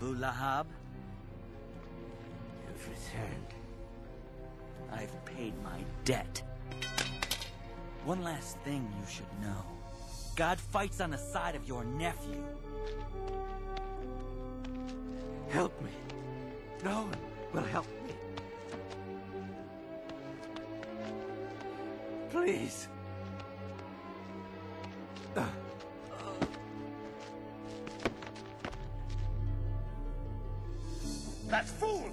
Abu Lahab? You've returned. I've paid my debt. One last thing you should know. God fights on the side of your nephew. Help me. No one will help me. Please. That fool!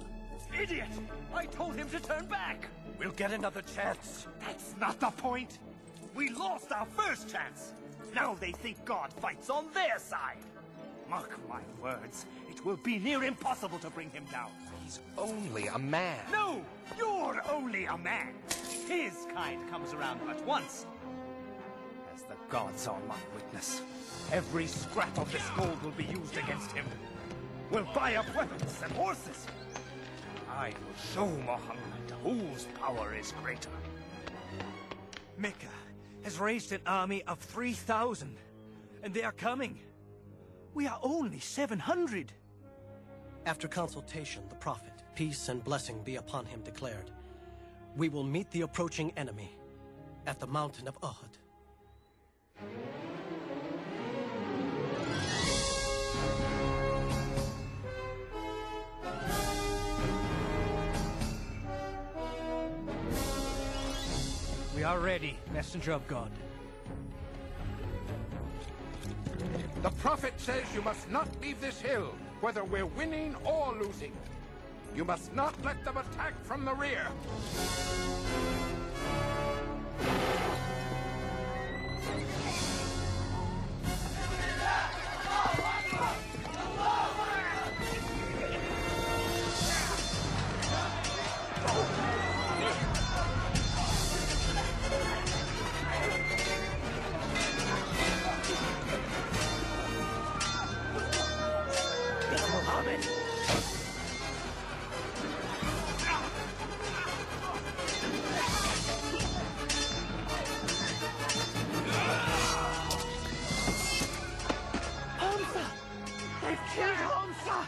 Idiot! I told him to turn back! We'll get another chance. That's not the point. We lost our first chance. Now they think God fights on their side. Mark my words, it will be near impossible to bring him down. He's only a man. No! You're only a man! His kind comes around but once. As the gods are my witness, every scrap of this gold will be used against him. We'll buy up weapons and horses. I will show Muhammad whose power is greater. Mecca has raised an army of 3,000, and they are coming. We are only 700. After consultation, the Prophet, peace and blessing be upon him, declared, "We will meet the approaching enemy at the mountain of Uhud." We are ready, messenger of God. The Prophet says you must not leave this hill, whether we're winning or losing. You must not let them attack from the rear. Muhammad! Hamza! They've killed Hamza!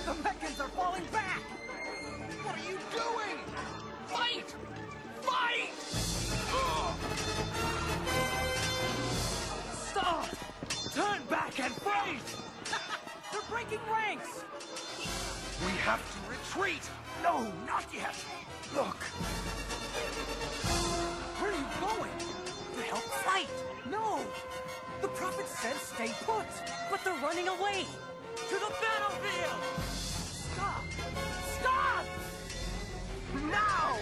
The Meccans are falling back! What are you doing? Fight! Fight! Stop! Turn back and fight! They're breaking ranks! We have to retreat! No, not yet! Look! Where are you going? To help fight! No! The Prophet says stay put! But they're running away! To the battlefield! Stop! Stop! Now!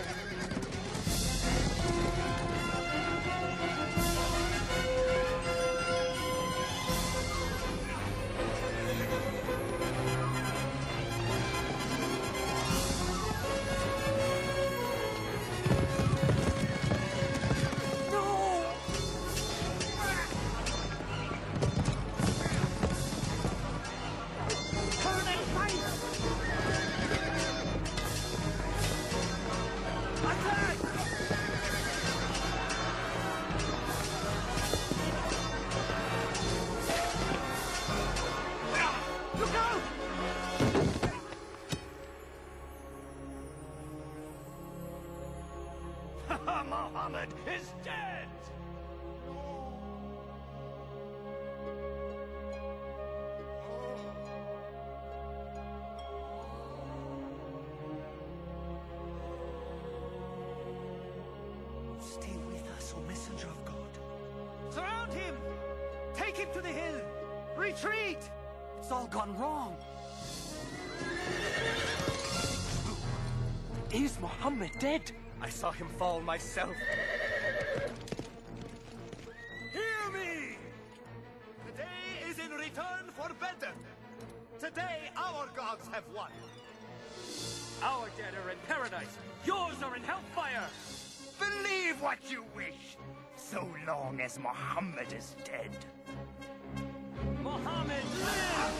Muhammad is dead! Stay with us, O Messenger of God. Surround him! Take him to the hill! Retreat! It's all gone wrong. Is Muhammad dead? I saw him fall myself. Hear me! Today is in return for better. Today our gods have won. Our dead are in paradise. Yours are in hellfire. Believe what you wish, so long as Muhammad is dead. Muhammad lives!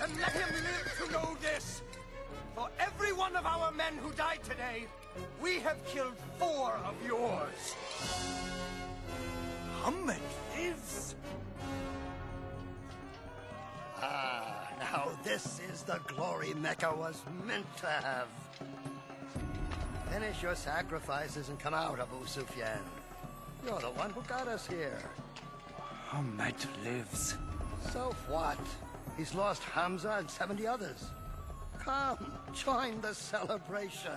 And let him live to know this. For every one of our men who died today, we have killed 4 of yours. Muhammad lives. Ah, now this is the glory Mecca was meant to have. Finish your sacrifices and come out, Abu Sufyan. You're the one who got us here. Muhammad lives. So what? He's lost Hamza and 70 others. Come, join the celebration.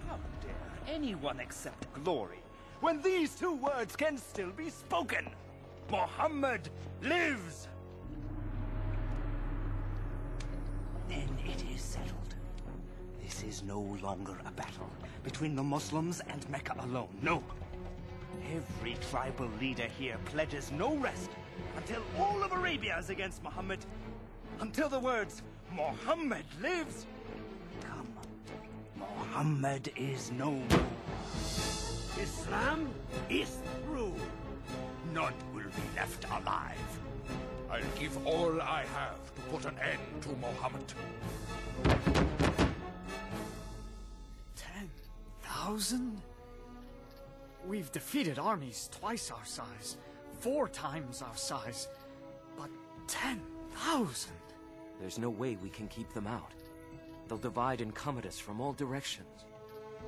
How dare anyone accept glory when these 2 words can still be spoken? Muhammad lives! Then it is settled. This is no longer a battle between the Muslims and Mecca alone. No. Every tribal leader here pledges no rest until all of Arabia is against Muhammad. Until the words, Muhammad lives, come. Muhammad is no more. Islam is through. None will be left alive. I'll give all I have to put an end to Muhammad. 10,000? We've defeated armies twice our size, 4 times our size, but 10,000? There's no way we can keep them out. They'll divide and come at us from all directions.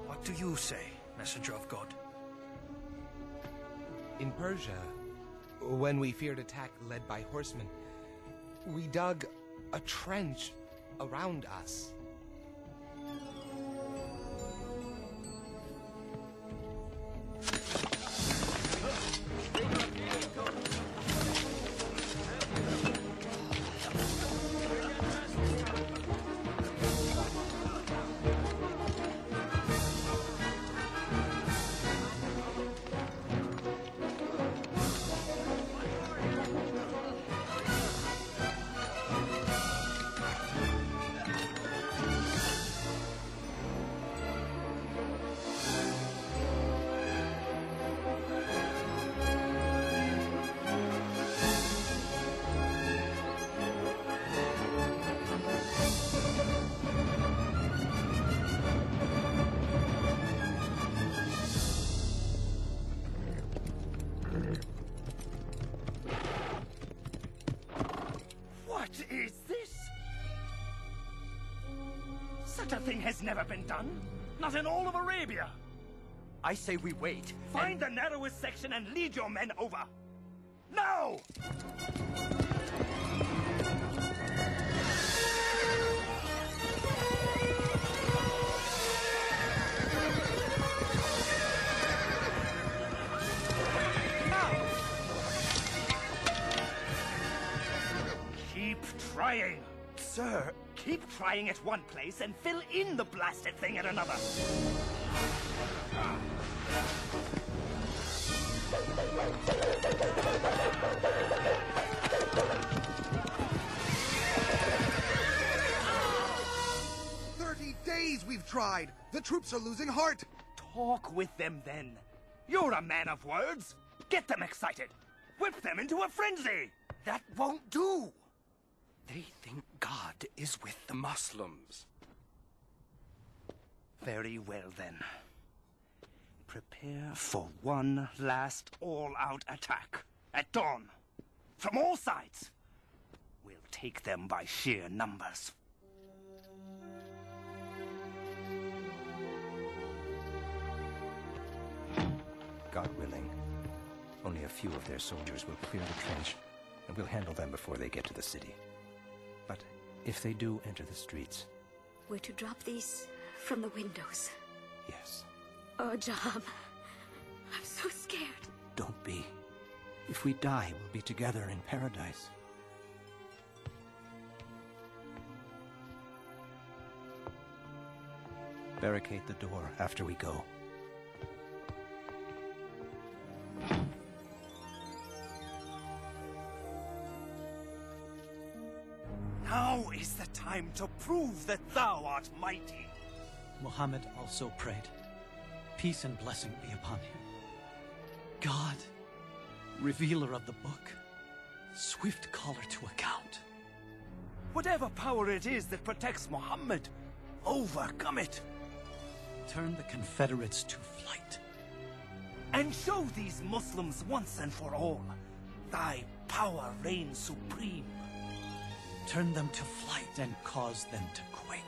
What do you say, messenger of God? In Persia, when we feared attack led by horsemen, we dug a trench around us. What is this? Such a thing has never been done. Not in all of Arabia. I say we wait. Find the narrowest section and lead your men over. Now! Keep trying. Sir, keep trying at one place and fill in the blasted thing at another. Days we've tried. The troops are losing heart. Talk with them then. You're a man of words. Get them excited. Whip them into a frenzy. That won't do. They think God is with the Muslims. Very well then. Prepare for one last all-out attack at dawn. From all sides. We'll take them by sheer numbers. God willing, only a few of their soldiers will clear the trench, and we'll handle them before they get to the city. But if they do enter the streets... We're to drop these from the windows. Yes. Oh, Jam. I'm so scared. Don't be. If we die, we'll be together in paradise. Barricade the door after we go. Now is the time to prove that thou art mighty. Muhammad also prayed, peace and blessing be upon him. God, revealer of the book, swift caller to account. Whatever power it is that protects Muhammad, Overcome it! Turn the Confederates to flight. And show these Muslims once and for all, thy power reigns supreme. Turn them to flight and cause them to quake.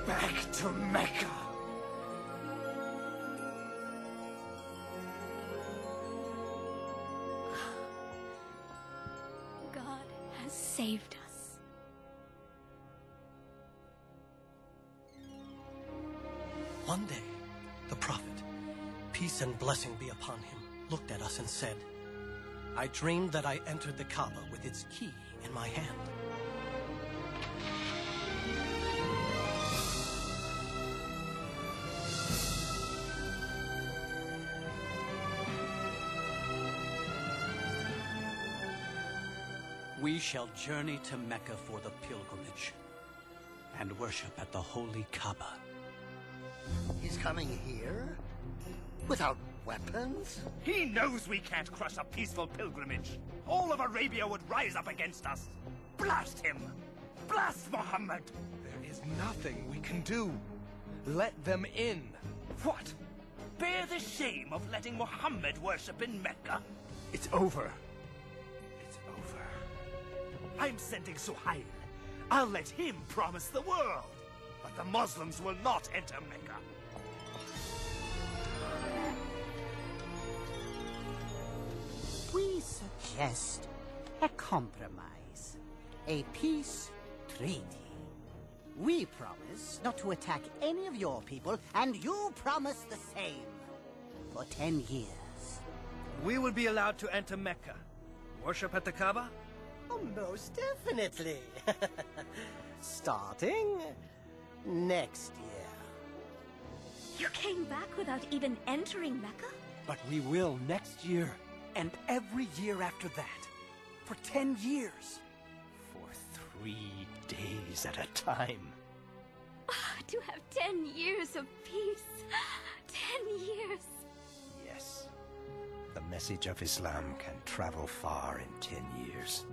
Back to Mecca! God has saved us. One day, the prophet, peace and blessing be upon him, looked at us and said, I dreamed that I entered the Kaaba with its key in my hand. We shall journey to Mecca for the pilgrimage and worship at the holy Kaaba. He's coming here? Without weapons? He knows we can't crush a peaceful pilgrimage. All of Arabia would rise up against us. Blast him! Blast Muhammad! There is nothing we can do. Let them in. What? Bear the shame of letting Muhammad worship in Mecca? It's over. I'm sending Suhail. I'll let him promise the world. But the Muslims will not enter Mecca. We suggest a compromise. A peace treaty. We promise not to attack any of your people, and you promise the same. For 10 years. We will be allowed to enter Mecca. Worship at the Kaaba? Oh, most definitely. Starting next year. You came back without even entering Mecca? But we will next year, and every year after that. For 10 years. For 3 days at a time. To have 10 years of peace. 10 years. Yes. The message of Islam can travel far in 10 years.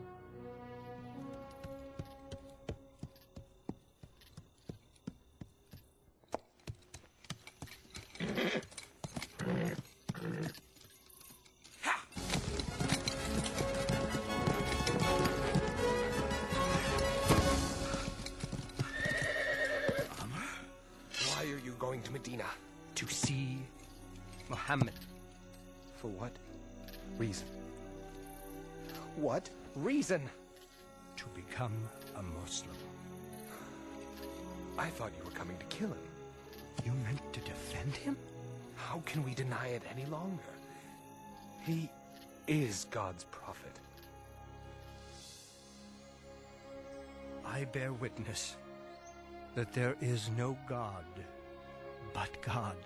going to Medina? To see Muhammad. For what reason? What reason? To become a Muslim. I thought you were coming to kill him. You meant to defend him? How can we deny it any longer? He is God's prophet. I bear witness that there is no God but God,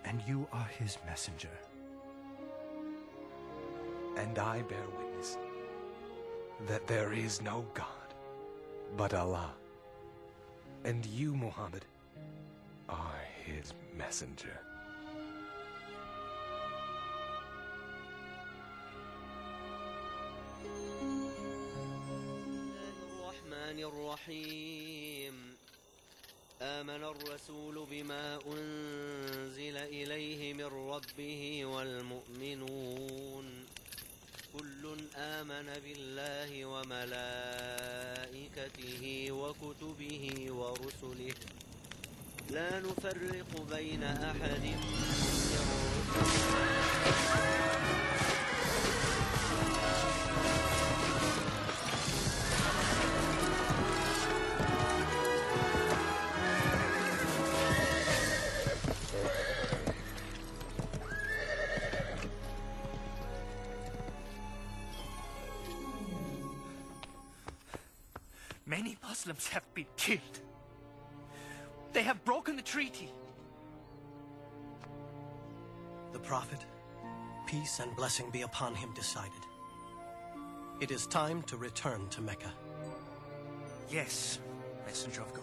and you are his messenger. And I bear witness that there is no God but Allah, and you, Muhammad, are his messenger. الرحيم آمن الرسول بما أنزل إليه من ربه والمؤمنون كل آمن بالله وملائكته وكتبه ورسله لا نفرق بين أحد من Many Muslims have been killed. They have broken the treaty. The Prophet, peace and blessing be upon him, decided. It is time to return to Mecca. Yes, Messenger of God.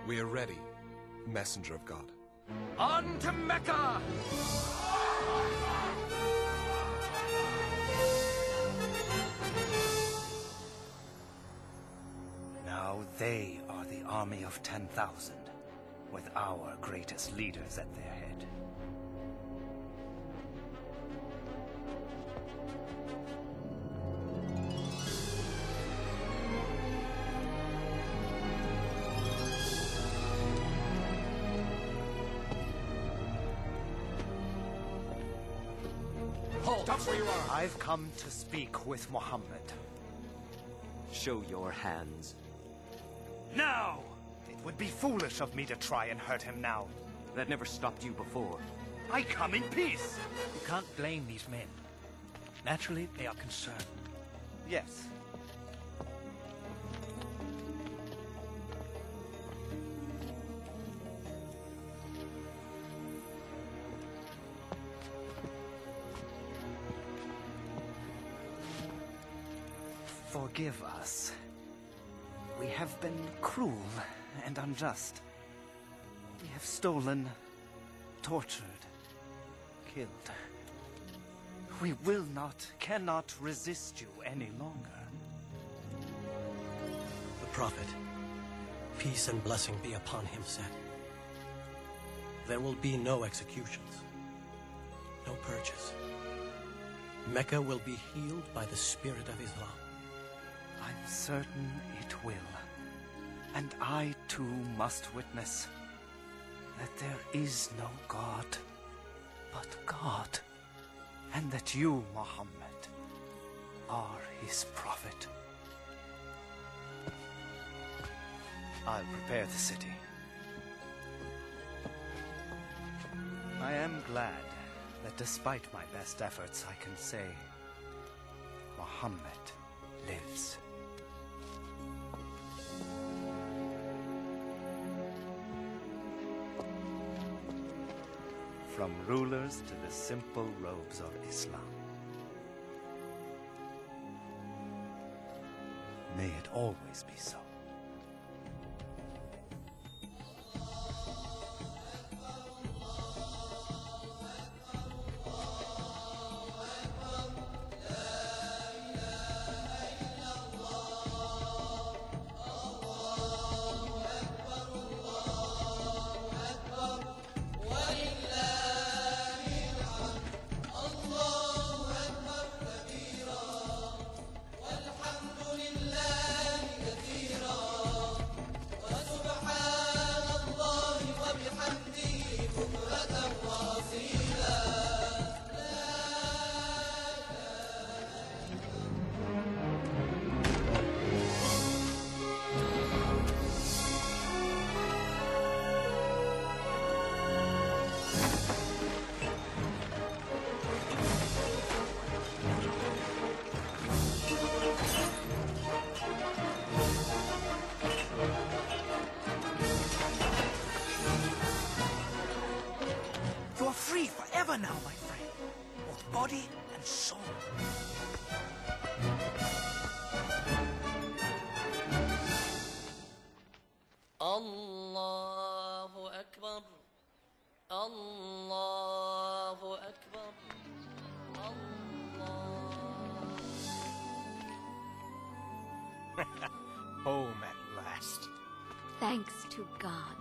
We are ready, Messenger of God. On to Mecca! Now they are the army of 10,000, with our greatest leaders at their head. Stop where you are! I've come to speak with Muhammad. Show your hands. Now! It would be foolish of me to try and hurt him now. That never stopped you before. I come in peace! You can't blame these men. Naturally, they are concerned. Yes. Forgive us. We have been cruel and unjust. We have stolen, tortured, killed. We will not, cannot resist you any longer. The Prophet, peace and blessing be upon him, said, there will be no executions, no purges. Mecca will be healed by the spirit of Islam. I'm certain it will. And I too must witness that there is no God but God, and that you, Muhammad, are his prophet. I'll prepare the city. I am glad that despite my best efforts, I can say Muhammad lives. From rulers to the simple robes of Islam. May it always be so. now, my friend, both body and soul. Allahu Akbar. Allahu Akbar. Home at last. Thanks to God.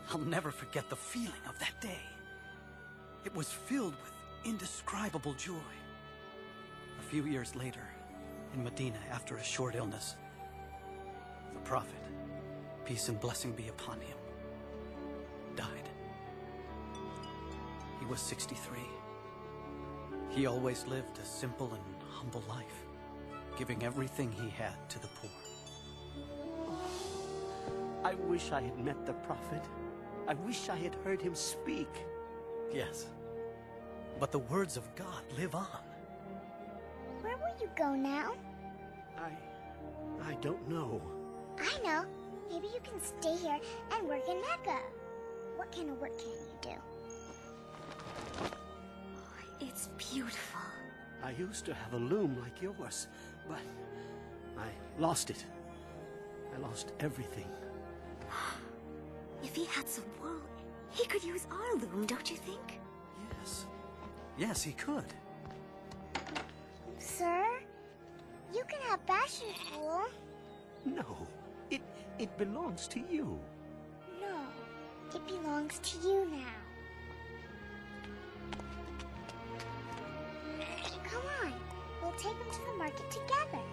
I'll never forget the feeling of that day. It was filled with indescribable joy. A few years later, in Medina, after a short illness, the Prophet, peace and blessing be upon him, died. He was 63. He always lived a simple and humble life, giving everything he had to the poor. I wish I had met the Prophet. I wish I had heard him speak. Yes, but the words of God live on. Where will you go now? I don't know. I know. Maybe you can stay here and work in Mecca. What kind of work can you do? It's beautiful. I used to have a loom like yours, but I lost it. I lost everything. If he had some wool, he could use our loom, don't you think? Yes. Yes, he could. Sir, you can have Bashar's wool. No, it belongs to you. No, it belongs to you now. Come on, we'll take him to the market together.